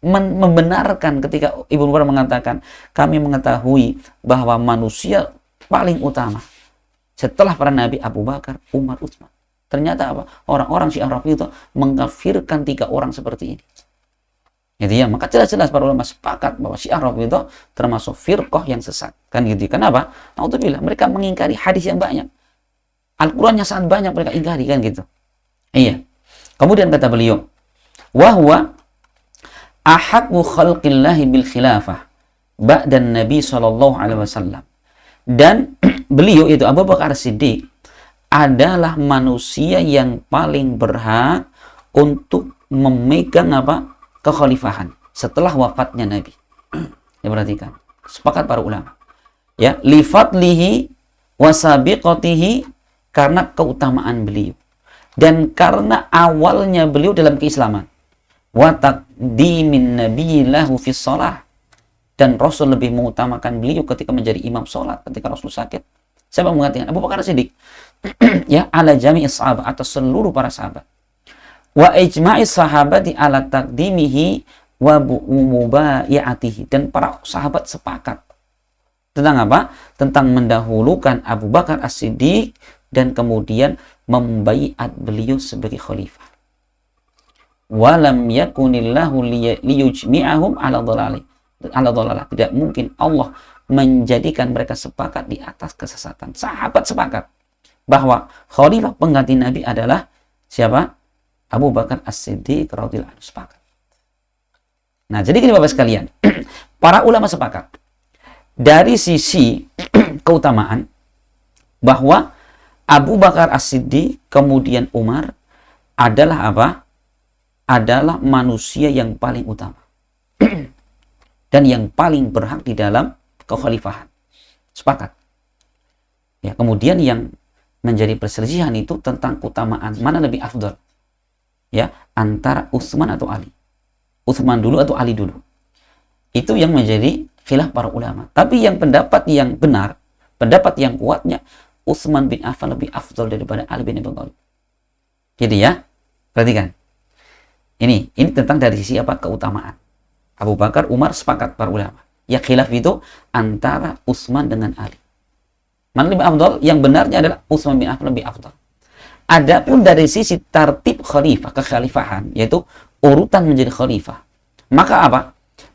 membenarkan ketika Ibnu Umar mengatakan, kami mengetahui bahwa manusia paling utama setelah para nabi Abu Bakar, Umar, Utsman. Ternyata apa? Orang-orang Syiah Rafidhah mengkafirkan 3 orang seperti ini. Gitu ya, maka jelas-jelas para ulama sepakat bahwa Syiah Rafidhah termasuk firqah yang sesat. Kan gitu. Kenapa? Naudzubillah, mereka mengingkari hadis yang banyak. Al-Qur'annya sangat banyak mereka ingkari kan gitu. Iya. Kemudian kata beliau, wahwa ahaqqu khalqillahi bil khilafah ba'dan Nabi sallallahu alaihi wasallam. Dan beliau itu Abu Bakar Siddiq adalah manusia yang paling berhak untuk memegang apa? Kekhalifahan setelah wafatnya Nabi. Ya, perhatikan. Sepakat para ulama. Ya, li fadlihi wa sabiqatihi, karena keutamaan beliau dan karena awalnya beliau dalam keislaman. Wa taqdimin nabiyillahu fi shalah, dan Rasul lebih mengutamakan beliau ketika menjadi imam sholat ketika Rasul sakit. Siapa mengatakan? Abu Bakar Siddiq. Ya, ala jami'is sahabat, atas seluruh para sahabat. Wa ijma'is sahabati ala taqdimihi wa mubayatihi, dan para sahabat sepakat tentang apa? Tentang mendahulukan Abu Bakar As-Siddiq dan kemudian membaiat beliau sebagai khalifah. Walam yakunillahu liyujmi'ahum ala dhalalah. Tidak mungkin Allah menjadikan mereka sepakat di atas kesesatan. Sahabat sepakat bahwa khalifah pengganti Nabi adalah siapa? Abu Bakar As-Siddiq radhiyallahu anhu. Sepakat. Nah, jadi gini Bapak sekalian, para ulama sepakat dari sisi keutamaan bahwa Abu Bakar As-Siddiq kemudian Umar adalah apa? Adalah manusia yang paling utama dan yang paling berhak di dalam kekhalifahan. Sepakat. Ya, kemudian yang menjadi perselisihan itu tentang keutamaan mana lebih afdal. Ya, antara Utsman atau Ali. Utsman dulu atau Ali dulu. Itu yang menjadi khilaf para ulama. Tapi yang pendapat yang benar, pendapat yang kuatnya, Utsman bin Affan lebih afdal daripada Ali bin Abi Thalib. Jadi ya, perhatikan. Ini tentang dari sisi apa? Keutamaan. Abu Bakar, Umar sepakat para ulama. Ya khilaf itu antara Utsman dengan Ali. Mana lebih afdal? Yang benarnya adalah Utsman bin Affan lebih afdal. Adapun dari sisi tartib khalifah, kekhalifahan, yaitu urutan menjadi khalifah. Maka apa?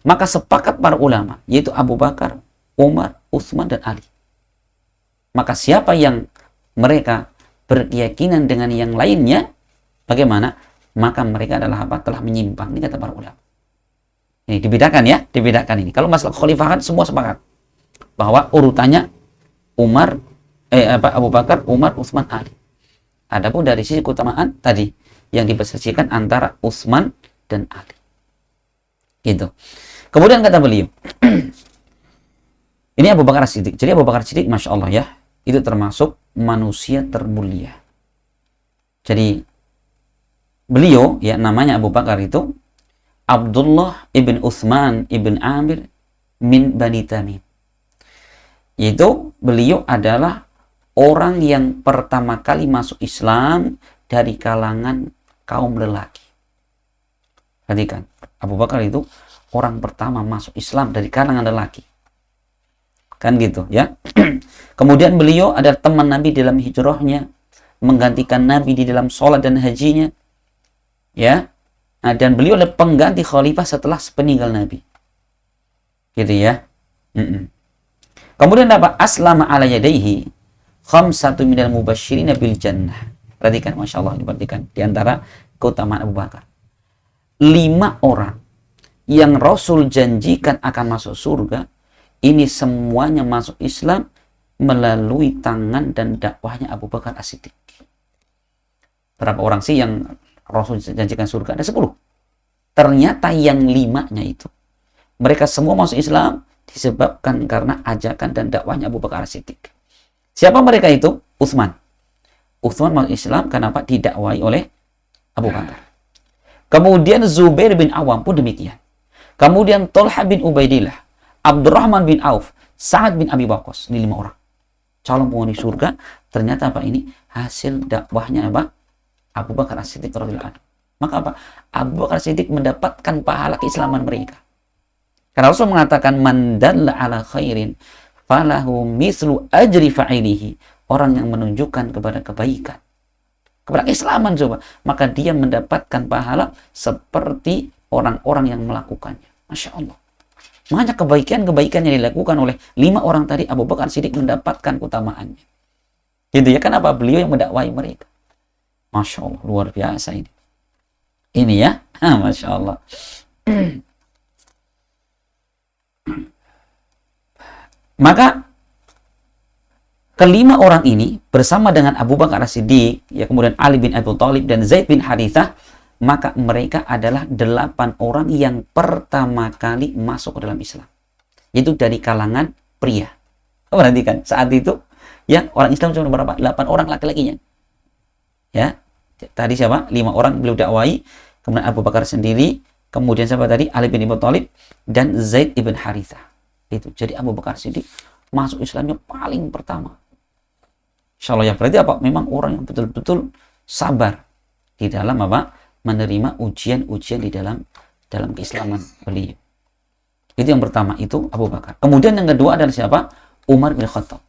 Maka sepakat para ulama, yaitu Abu Bakar, Umar, Utsman dan Ali. Maka siapa yang mereka berkeyakinan dengan yang lainnya, bagaimana? Maka mereka adalah apa? Telah menyimpang. Ini kata para ulama. Ini dibedakan ya, dibedakan ini. Kalau masalah khalifahan semua sepakat bahwa urutannya Abu Bakar, Umar, Utsman, Ali. Adapun dari sisi keutamaan tadi yang diperselisihkan antara Utsman dan Ali. Gitu. Kemudian kata beliau, ini Abu Bakar Siddiq. Jadi Abu Bakar Siddiq, masya Allah ya, itu termasuk manusia termulia. Jadi beliau ya namanya Abu Bakar itu Abdullah ibn Utsman ibn Amir min Bani Tamim. Yaitu beliau adalah orang yang pertama kali masuk Islam dari kalangan kaum lelaki. Perhatikan, Abu Bakar itu orang pertama masuk Islam dari kalangan lelaki. Kan gitu ya. Kemudian beliau adalah teman Nabi dalam hijrahnya, menggantikan Nabi di dalam sholat dan hajinya. Ya. Nah, dan beliau adalah pengganti khalifah setelah sepeninggal Nabi. Gitu ya. Kemudian apa? Aslama ala yadaihi khamsatu minal mubasyirina bil jannah. Perhatikan, masya Allah, diperhatikan di antara keutamaan Abu Bakar. 5 orang yang Rasul janjikan akan masuk surga, ini semuanya masuk Islam melalui tangan dan dakwahnya Abu Bakar As-Siddiq. Berapa orang sih yang Rasul janjikan surga? Ada 10. Ternyata yang 5-nya itu, mereka semua masuk Islam disebabkan karena ajakan dan dakwahnya Abu Bakar As-Siddiq. Siapa mereka itu? Utsman. Utsman masuk Islam karena apa? Didakwai oleh Abu Bakar. Kemudian Zubair bin Awam pun demikian. Kemudian Thalhah bin Ubaidillah, Abdurrahman bin Auf, Sa'ad bin Abi Waqqas. Ini 5 orang calon penghuni surga. Ternyata apa ini? Hasil dakwahnya apa? Abu Bakar As-Siddiq radhiyallahu anhu. Maka apa? Abu Bakar As-Siddiq mendapatkan pahala keislaman mereka. Karena Rasul mengatakan man dalla ala khairin falahu mislu ajri fa'ilihi. Orang yang menunjukkan kepada kebaikan, kepada keislaman coba, maka dia mendapatkan pahala seperti orang-orang yang melakukannya. Masya Allah. Makanya kebaikan-kebaikan yang dilakukan oleh 5 orang tadi, Abu Bakar Siddiq mendapatkan keutamaannya. Gitu ya, kenapa? Beliau yang mendakwai mereka. Masya Allah, luar biasa ini. Ini ya, Masya Allah. Maka kelima orang ini bersama dengan Abu Bakar As-Siddiq, ya kemudian Ali bin Abi Thalib dan Zaid bin Harithah, maka mereka adalah 8 orang yang pertama kali masuk ke dalam Islam. Itu dari kalangan pria. Perhatikan, saat itu ya orang Islam cuma berapa? 8 orang laki-lakinya. Ya, tadi siapa? 5 orang beliau dakwai, kemudian Abu Bakar sendiri, kemudian siapa tadi? Ali bin Abi Thalib dan Zaid bin Harithah. Itu. Jadi Abu Bakar Siddiq masuk Islamnya paling pertama. Insya Allah ya, berarti apa? Memang orang yang betul-betul sabar di dalam apa? Menerima ujian-ujian di dalam keislaman beliau. Itu yang pertama, itu Abu Bakar. Kemudian yang kedua adalah siapa? Umar bin Khattab.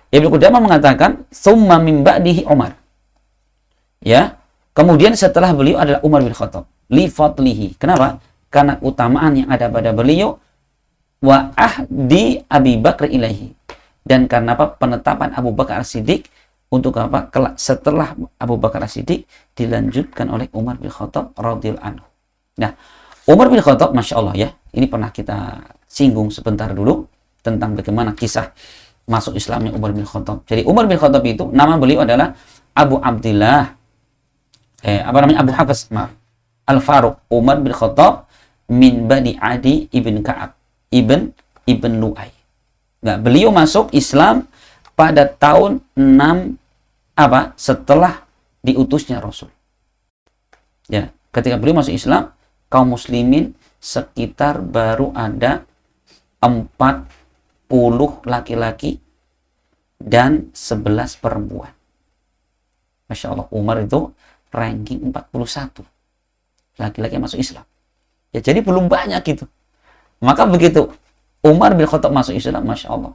Ibnu Qudamah mengatakan, "Tsumma min ba'dihi Umar." Ya. Kemudian setelah beliau adalah Umar bin Khattab. Li fadlihi. Kenapa? Karena utamaan yang ada pada beliau wa ahdi Abi Bakar ilaihi, dan karena apa? Penetapan Abu Bakar As-Siddiq untuk apa? Setelah Abu Bakar As-Siddiq dilanjutkan oleh Umar bin Khattab radhiyallahu anhu. Nah, Umar bin Khattab, Masya Allah ya, ini pernah kita singgung sebentar dulu tentang bagaimana kisah masuk Islamnya Umar bin Khattab. Jadi Umar bin Khattab itu nama beliau adalah Abu Abdillah, Abu Hafs, maaf, Al-Faruq Umar bin Khattab min Bani Adi ibn Ka'ab ibn Lu'ay. Nah, beliau masuk Islam pada tahun 6 setelah diutusnya Rasul. Ya, ketika beliau masuk Islam, kaum muslimin sekitar baru ada 40 laki-laki dan 11 perempuan. Masya Allah, Umar itu ranking 41 laki-laki yang masuk Islam. Ya, jadi belum banyak gitu. Maka begitu Umar bin Khattab masuk Islam, Masya Allah,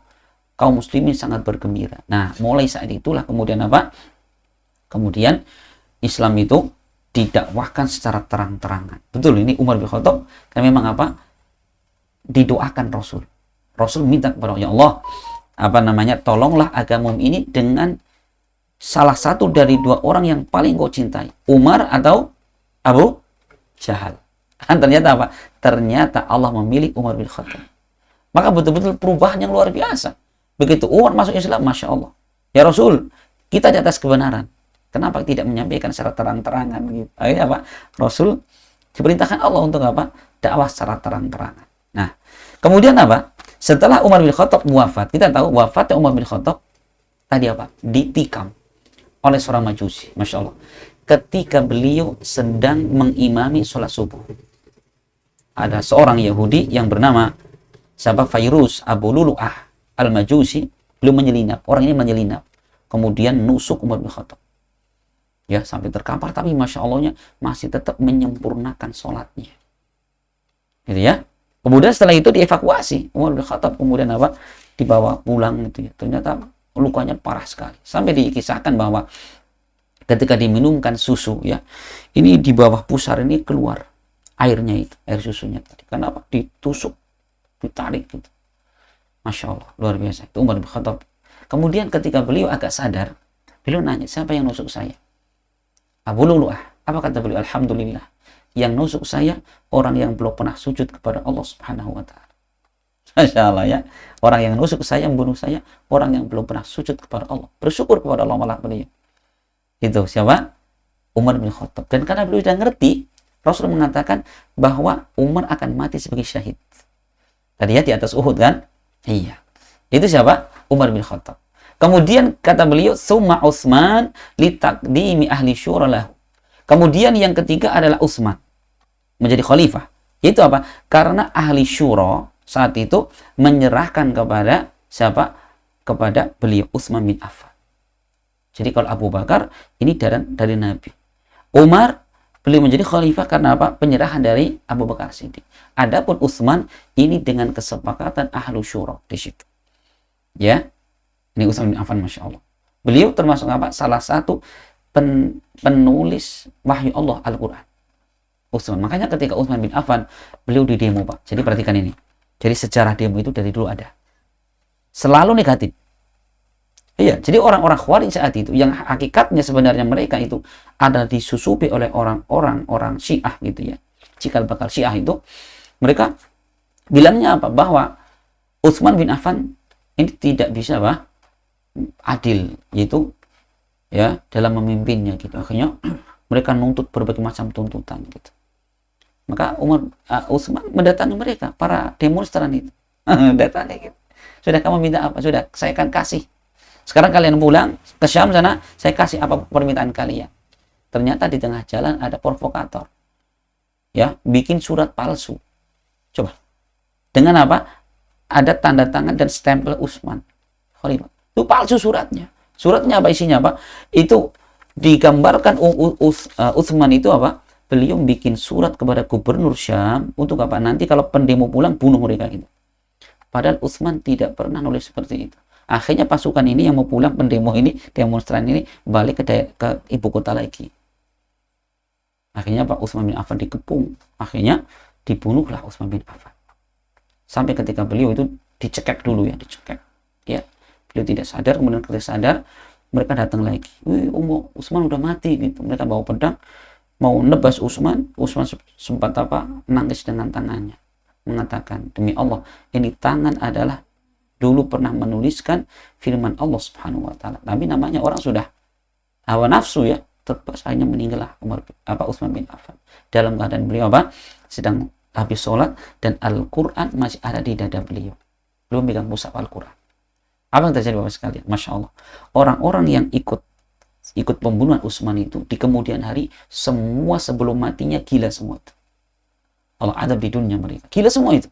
kaum muslimin sangat bergembira. Nah, mulai saat itulah kemudian apa? Kemudian Islam itu didakwahkan secara terang-terangan. Betul, ini Umar bin Khattab kan memang apa? Didoakan Rasul. Rasul minta kepada ya Allah, tolonglah agamamu ini dengan salah satu dari dua orang yang paling kau cintai, Umar atau Abu Jahal. Dan ternyata apa? Ternyata Allah memilih Umar bin Khattab. Maka betul-betul perubahan yang luar biasa. Begitu Umar masuk Islam, Masya Allah, ya Rasul, kita di atas kebenaran. Kenapa tidak menyampaikan secara terang-terangan? Gitu. Akhirnya apa? Rasul diperintahkan Allah untuk apa? Dakwah secara terang-terangan. Nah, kemudian apa? Setelah Umar bin Khattab wafat, kita tahu wafatnya Umar bin Khattab tadi apa? Ditikam oleh seorang Majusi, Masya Allah. Ketika beliau sedang mengimami sholat subuh, ada seorang Yahudi yang bernama Fairuz Abu Lulu'ah Al-Majusi, beliau menyelinap. Orang ini menyelinap, kemudian nusuk Umar bin Khattab. Ya, sampai terkampar, tapi Masya Allahnya masih tetap menyempurnakan sholatnya. Gitu ya. Kemudian setelah itu dievakuasi. Umar bin Khattab kemudian apa? Dibawa pulang gitu ya. Ternyata lukanya parah sekali. Sampai dikisahkan bahwa ketika diminumkan susu ya, ini di bawah pusar ini keluar airnya itu, air susunya tadi. Kenapa? Ditusuk, ditarik gitu. Masya Allah, luar biasa. Itu Umar bin Khattab. Kemudian ketika beliau agak sadar, beliau nanya, siapa yang nusuk saya? Abu Lulu'ah. Apa kata beliau? Alhamdulillah, yang nusuk saya orang yang belum pernah sujud kepada Allah Subhanahu wa ta'ala. Masya Allah ya. Orang yang nusuk saya, membunuh saya, orang yang belum pernah sujud kepada Allah. Bersyukur kepada Allah malah beliau. Itu siapa? Umar bin Khattab. Dan karena beliau sudah ngerti, Rasul mengatakan bahwa Umar akan mati sebagai syahid. Tadi ya di atas Uhud kan? Iya. Itu siapa? Umar bin Khattab. Kemudian kata beliau, "Tsumma Utsman li taqdimi ahli syura lahu." Kemudian yang ketiga adalah Utsman menjadi khalifah. Itu apa? Karena ahli syura saat itu menyerahkan kepada siapa? Kepada beliau Utsman bin Affan. Jadi kalau Abu Bakar ini dari Nabi. Umar beliau menjadi khalifah karena apa? Penyerahan dari Abu Bakar Siddiq. Adapun Utsman ini dengan kesepakatan ahlu syura di situ. Ya. Ini Utsman bin Affan, Masya Allah. Beliau termasuk apa? Salah satu penulis wahyu Allah Al-Quran. Utsman. Makanya ketika Utsman bin Affan, beliau di demo, Pak. Jadi perhatikan ini. Jadi sejarah demo itu dari dulu ada. Selalu negatif. Iya, jadi orang-orang Khawarij saat itu, yang hakikatnya sebenarnya mereka itu ada disusupi oleh orang Syiah gitu ya. Cikal bakal Syiah itu, mereka bilangnya apa? Bahwa Utsman bin Affan ini tidak bisa adil, yaitu ya dalam memimpinnya gitu. Akhirnya mereka nuntut berbagai macam tuntutan gitu. Maka Utsman mendatangi mereka, para demonstran itu. Datangi gitu. Sudah, kamu minta apa? Sudah, saya akan kasih. Sekarang kalian pulang ke Syam sana, saya kasih apa permintaan kalian. Ternyata di tengah jalan ada provokator. Ya, bikin surat palsu. Coba. Dengan apa? Ada tanda tangan dan stempel Utsman khalifah. Itu palsu suratnya. Suratnya apa isinya, Pak? Itu digambarkan Utsman itu apa? Beliau bikin surat kepada gubernur Syam untuk apa? Nanti kalau pendemo pulang bunuh mereka itu. Padahal Utsman tidak pernah nulis seperti itu. Akhirnya pasukan ini yang mau pulang, pendemo ini, demonstran ini balik ke ibu kota lagi. Akhirnya Pak Utsman bin Affan dikepung. Akhirnya dibunuhlah Utsman bin Affan. Sampai ketika beliau itu dicekek dulu ya, dicekek. Ya, beliau tidak sadar, kemudian ketika sadar, mereka datang lagi. Wih, Utsman udah mati gitu. Mereka bawa pedang, mau nebas Utsman. Utsman sempat nangis dengan tangannya. Mengatakan, demi Allah, ini tangan adalah dulu pernah menuliskan firman Allah Subhanahu wa taala. Tapi namanya orang sudah hawa nafsu ya, terpaksa hanya meninggallah Utsman bin Affan. Dalam keadaan beliau sedang habis sholat dan Al-Quran masih ada di dada beliau. Belum pegang mushaf Al-Quran. Apa yang terjadi Bapak sekalian? Masya Allah. Orang-orang yang ikut pembunuhan Utsman itu di kemudian hari, semua sebelum matinya gila semua itu. Allah adab di dunia mereka. Gila semua itu.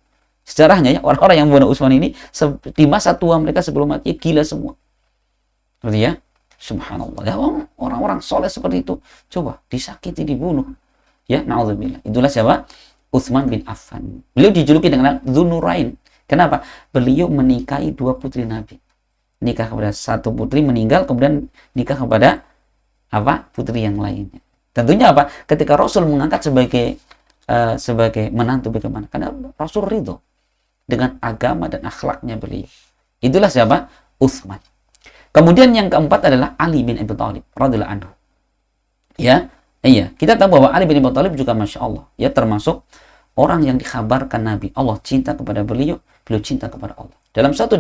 Sejarahnya ya, orang-orang yang membunuh Utsman ini di masa tua mereka sebelum mati gila semua. Berarti ya, subhanallah. Ya, orang-orang soleh seperti itu coba disakiti, dibunuh. Ya, na'udzubillah. Itulah siapa? Utsman bin Affan. Beliau dijuluki dengan Dzunurain. Kenapa? Beliau menikahi 2 putri Nabi. Nikah kepada satu putri, meninggal, kemudian nikah kepada putri yang lainnya. Tentunya ketika Rasul mengangkat sebagai menantu, bagaimana? Karena Rasul ridho dengan agama dan akhlaknya beliau. Itulah siapa? Utsman. Kemudian yang keempat adalah Ali bin Abi Thalib radhiyallahu anhu. Ya, iya, kita tahu bahwa Ali bin Abi Thalib juga Masya Allah, ya, termasuk orang yang dikhabarkan Nabi Allah cinta kepada beliau cinta kepada Allah. Dalam satu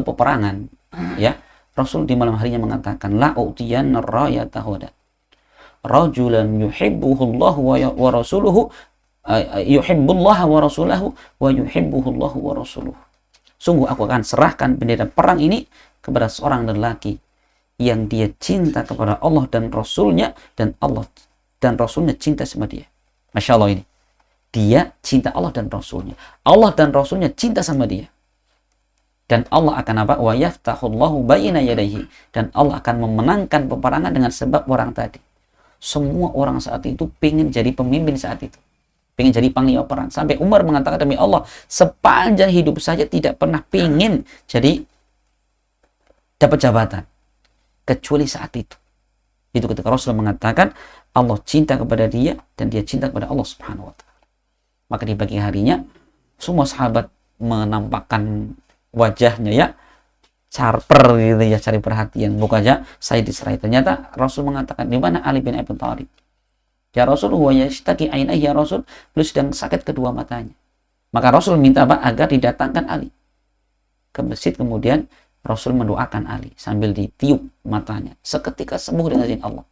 peperangan, ya, Rasul di malam harinya mengatakan, la utiyanna rayata huda rajulan yuhibbuhullahu wa rasuluhu yuhibbullaha wa rasulahu wa yuhibbuhullahu wa rasuluhu. Sungguh aku akan serahkan bendera perang ini kepada seorang lelaki yang dia cinta kepada Allah dan Rasulnya, dan Allah dan Rasulnya cinta sama dia. Masya Allah ini. Dia cinta Allah dan Rasulnya. Allah dan Rasulnya cinta sama dia. Dan Allah akan Wa yaftahullahu bayna yadayhi. Dan Allah akan memenangkan peperangan dengan sebab orang tadi. Semua orang saat itu pengen jadi pemimpin saat itu. Pengen jadi panglima perang. Sampai Umar mengatakan, demi Allah, sepanjang hidup saja tidak pernah pengen jadi dapat jabatan. Kecuali saat itu. Itu ketika Rasul mengatakan Allah cinta kepada dia dan dia cinta kepada Allah Subhanahu wa taala. Maka di pagi harinya semua sahabat menampakkan wajahnya ya charper gitu ya, cari perhatian. Bukannya saya diserai. Ternyata Rasul mengatakan, di mana Ali bin Abi Thalib? Ya Rasul, huwa yashtaki ainaihi, ya Rasul, beliau sedang sakit kedua matanya. Maka Rasul minta agar didatangkan Ali ke masjid. Kemudian Rasul mendoakan Ali sambil ditiup matanya. Seketika sembuh dengan izin Allah.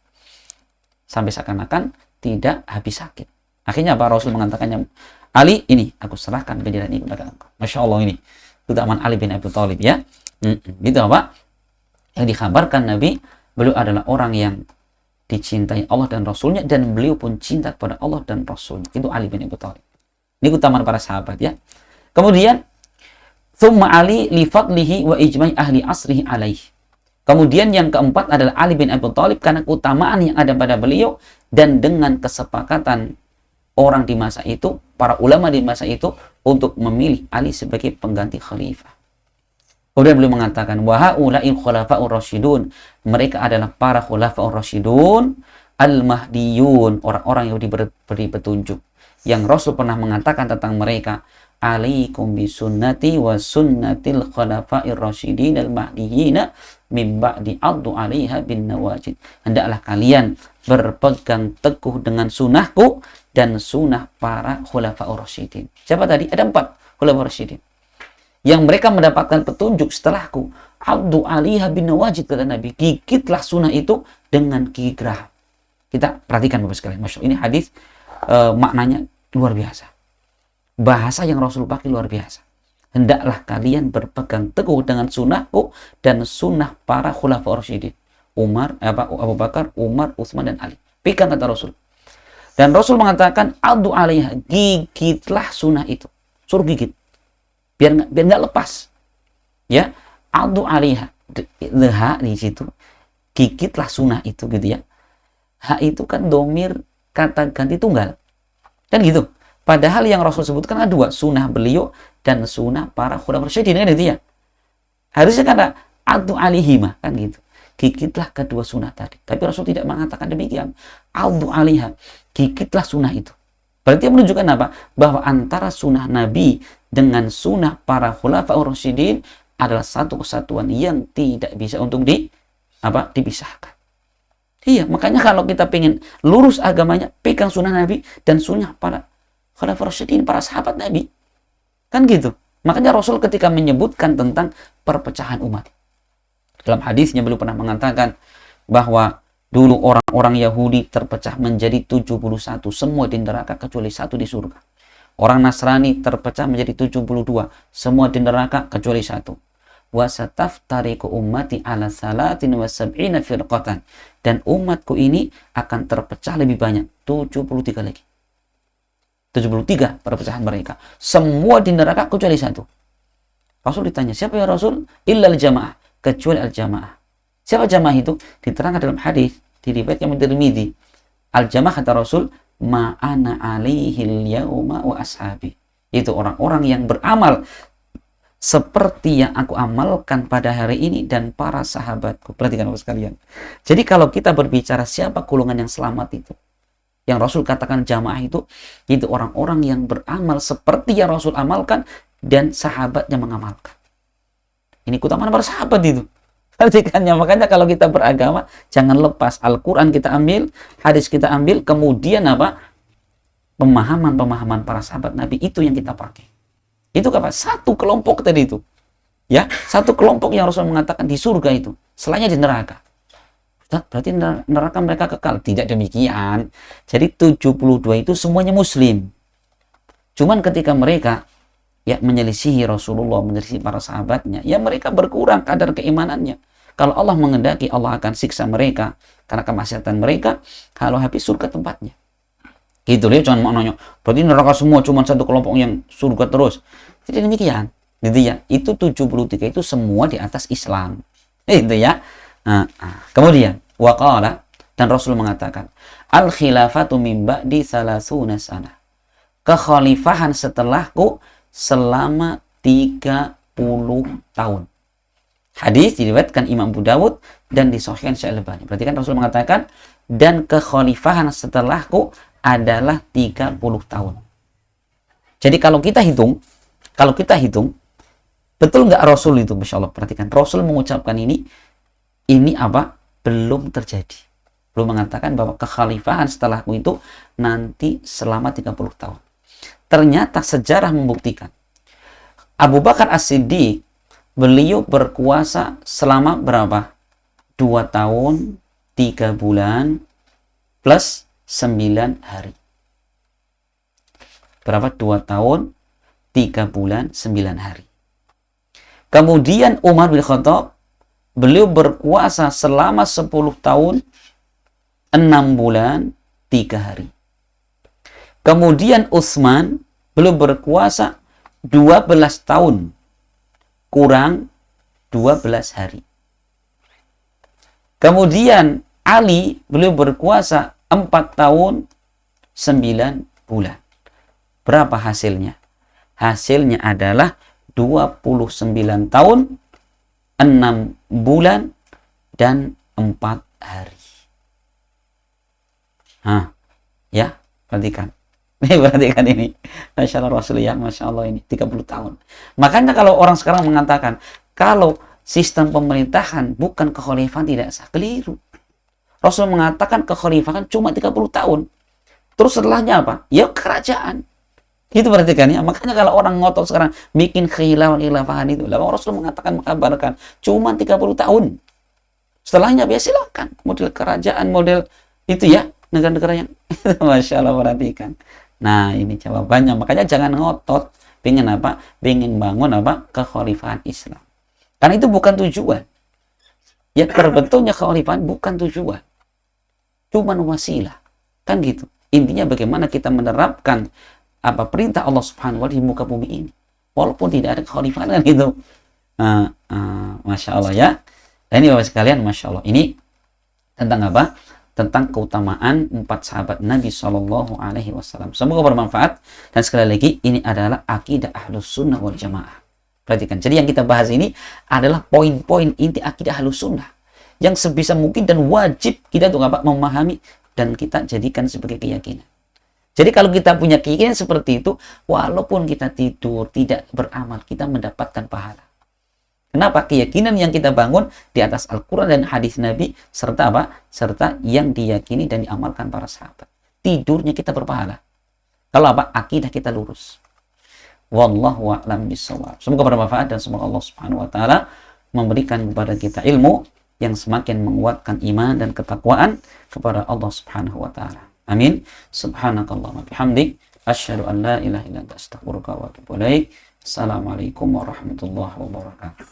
Sampai seakan-akan tidak habis sakit. Akhirnya Rasul mengatakannya, Ali, ini aku serahkan bendera ini kepada engkau. Masya Allah, ini keutamaan Ali bin Abi Thalib ya. Gitu yang dikhabarkan Nabi, beliau adalah orang yang dicintai Allah dan Rasulnya, dan beliau pun cinta kepada Allah dan Rasulnya. Itu Ali bin Abi Thalib. Ini keutamaan para sahabat ya. Kemudian thumma Ali li fadlihi wa ijma'i ahli asrihi alaih. Kemudian yang keempat adalah Ali bin Abi Thalib karena keutamaan yang ada pada beliau dan dengan kesepakatan orang di masa itu, para ulama di masa itu, untuk memilih Ali sebagai pengganti khalifah. Kemudian beliau mengatakan, wa haula'il khulafa'ur rasyidun, mereka adalah para khulafa'ur rasyidun al-mahdiyun, orang-orang yang diberi petunjuk, yang Rasul pernah mengatakan tentang mereka, alaikum bisunnati wa sunnatil khulafa'ir rasyidin al-mahdiyina min ba'di addu 'alaiha bin nawajid. Hendaklah kalian berpegang teguh dengan sunnahku dan sunnah para khulafa'ur rasyidin. Siapa tadi? Ada 4 khulafa'ur rasyidin yang mereka mendapatkan petunjuk setelahku. Addu 'alaiha bin nawajid, kata Nabi, gigitlah sunnah itu dengan gigi geraham. Kita perhatikan Bapak sekalian, Masya Allah, ini hadis maknanya luar biasa. Bahasa yang Rasul pakai luar biasa. Hendaklah kalian berpegang teguh dengan sunnahku dan sunnah para khulafa'ur rasyidin. Abu Bakar, Umar, Utsman, dan Ali. Pegang, kata Rasul. Dan Rasul mengatakan, addu 'alaiha, gigitlah sunnah itu. Suruh gigit. Biar nggak lepas. Ya, addu 'alaiha. Ha di situ. Gigitlah sunnah itu gitu ya. Ha itu kan domir kata ganti tunggal. Kan gitu. Padahal yang Rasul sebutkan ada 2, sunnah beliau dan sunnah para khulafa'ur rasyidin, kan gitu ya. Harusnya kata addu 'alaihima, kan gitu. Gigitlah kedua sunnah tadi. Tapi Rasul tidak mengatakan demikian. Addu 'alaiha, gigitlah sunnah itu. Berarti menunjukkan apa? Bahwa antara sunnah Nabi dengan sunnah para khulafaur rasyidin adalah satu kesatuan yang tidak bisa untuk dipisahkan. Iya, makanya kalau kita pengen lurus agamanya, pegang sunnah Nabi dan sunnah para khulafaur rasyidin, para sahabat Nabi. Kan gitu. Makanya Rasul ketika menyebutkan tentang perpecahan umat, dalam hadisnya beliau pernah mengatakan bahwa dulu orang-orang Yahudi terpecah menjadi 71, semua di neraka kecuali satu di surga. Orang Nasrani terpecah menjadi 72, semua di neraka kecuali satu. Wa sataftariqu ummati ala salatin wa sab'ina firqatan. Dan umatku ini akan terpecah lebih banyak, 73 lagi. 73 perpecahan mereka. Semua di neraka kecuali satu. Rasul ditanya, siapa ya Rasul? Illal jamaah, kecuali al-jamaah. Siapa jamaah itu? Diterangkan dalam hadis diriwayatkan oleh Tirmidzi. Al-jamaah kata Rasul, ma'ana alaihil yauma wa ashabi. Itu orang-orang yang beramal seperti yang aku amalkan pada hari ini dan para sahabatku. Perhatikan Bapak sekalian. Jadi kalau kita berbicara siapa golongan yang selamat itu, yang Rasul katakan jamaah itu orang-orang yang beramal seperti yang Rasul amalkan dan sahabatnya mengamalkan. Ini keutamaan para sahabat itu. Perhatikannya, makanya kalau kita beragama jangan lepas Al-Quran kita ambil, hadis kita ambil, kemudian pemahaman para sahabat Nabi itu yang kita pakai. Itu apa? Satu kelompok tadi itu. Ya, satu kelompok yang Rasul mengatakan di surga itu, selainnya di neraka. Berarti neraka mereka kekal. Tidak demikian. Jadi 72 itu semuanya muslim. Cuman ketika mereka menyelisihi Rasulullah, menyelisihi para sahabatnya, mereka berkurang kadar keimanannya. Kalau Allah mengendaki, Allah akan siksa mereka karena kemaksiatan mereka. Kalau habis surga tempatnya. Gitu dia cuma mau nanya, berarti neraka semua cuma satu kelompok yang surga terus. Tidak demikian. Gitu ya. Itu 73 itu semua di atas Islam. Itu ya. Kemudian waqala, dan Rasul mengatakan, al khilafatu min ba'di salasuna sana. Kekhalifahan setelahku selama 30 tahun. Hadis diriwayatkan Imam Abu Dawud dan disahihkan Syekh Al-Albani. Berarti kan Rasul mengatakan, dan kekhalifahan setelahku adalah 30 tahun. Jadi kalau kita hitung, betul nggak Rasul itu, Masya Allah, perhatikan, Rasul mengucapkan ini belum terjadi. Belum mengatakan bahwa kekhalifahan setelahku itu nanti selama 30 tahun. Ternyata sejarah membuktikan Abu Bakar As-Siddiq, beliau berkuasa selama berapa? 2 tahun 3 bulan plus 9 hari. Berapa? 2 tahun 3 bulan 9 hari. Kemudian Umar bin Khattab, beliau berkuasa selama 10 tahun 6 bulan 3 hari. Kemudian Utsman, beliau berkuasa 12 tahun kurang 12 hari. Kemudian Ali, beliau berkuasa 4 tahun 9 bulan. Berapa hasilnya? Hasilnya adalah 29 tahun 6 bulan dan 4 hari. Perhatikan. Perhatikan ini. Masya Allah Rasulullah, Masya Allah ini 30 tahun. Makanya kalau orang sekarang mengatakan, kalau sistem pemerintahan bukan kekhalifahan, tidak sah. Keliru. Rasul mengatakan kekhalifahan cuma 30 tahun. Terus setelahnya apa? Ya kerajaan. Itu perhatikan ya. Makanya kalau orang ngotot sekarang bikin khilafahan itu, lalu Rasul mengatakan, mengkabarkan cuma 30 tahun. Setelahnya ya silakan. Model kerajaan, model itu ya, negara-negara yang Masya Allah, perhatikan. Nah, ini jawabannya. Makanya jangan ngotot pengen bangun kekhalifahan Islam. Karena itu bukan tujuan. Ya, terbentuknya kekhalifahan bukan tujuan. Cuman wasilah. Kan gitu. Intinya bagaimana kita menerapkan perintah Allah Subhanahu wa Ta'ala di muka bumi ini. Walaupun tidak ada kekhalifahan kan gitu. Masya Allah ya. Dan ini Bapak sekalian, Masya Allah. Ini tentang apa? Tentang keutamaan 4 sahabat Nabi Shallallahu Alaihi Wasallam. Semoga bermanfaat. Dan sekali lagi, ini adalah akidah Ahlus Sunnah wal Jamaah. Perhatikan. Jadi yang kita bahas ini adalah poin-poin inti akidah Ahlus Sunnah yang sebisa mungkin dan wajib kita untuk memahami dan kita jadikan sebagai keyakinan. Jadi kalau kita punya keyakinan seperti itu, walaupun kita tidur, tidak beramal, kita mendapatkan pahala. Kenapa? Keyakinan yang kita bangun di atas Al-Quran dan hadis Nabi, serta apa? Serta yang diyakini dan diamalkan para sahabat. Tidurnya kita berpahala. Kalau apa? Akidah kita lurus. Wallahu a'lam bishawab. Semoga bermanfaat dan semoga Allah Subhanahu wa taala memberikan kepada kita ilmu yang semakin menguatkan iman dan ketakwaan kepada Allah Subhanahu wa taala. Amin. Subhanakallahumma bihamdik asyhadu an la ilaha illa anta astaghfiruka wa atubu ilaik. Assalamualaikum warahmatullahi wabarakatuh.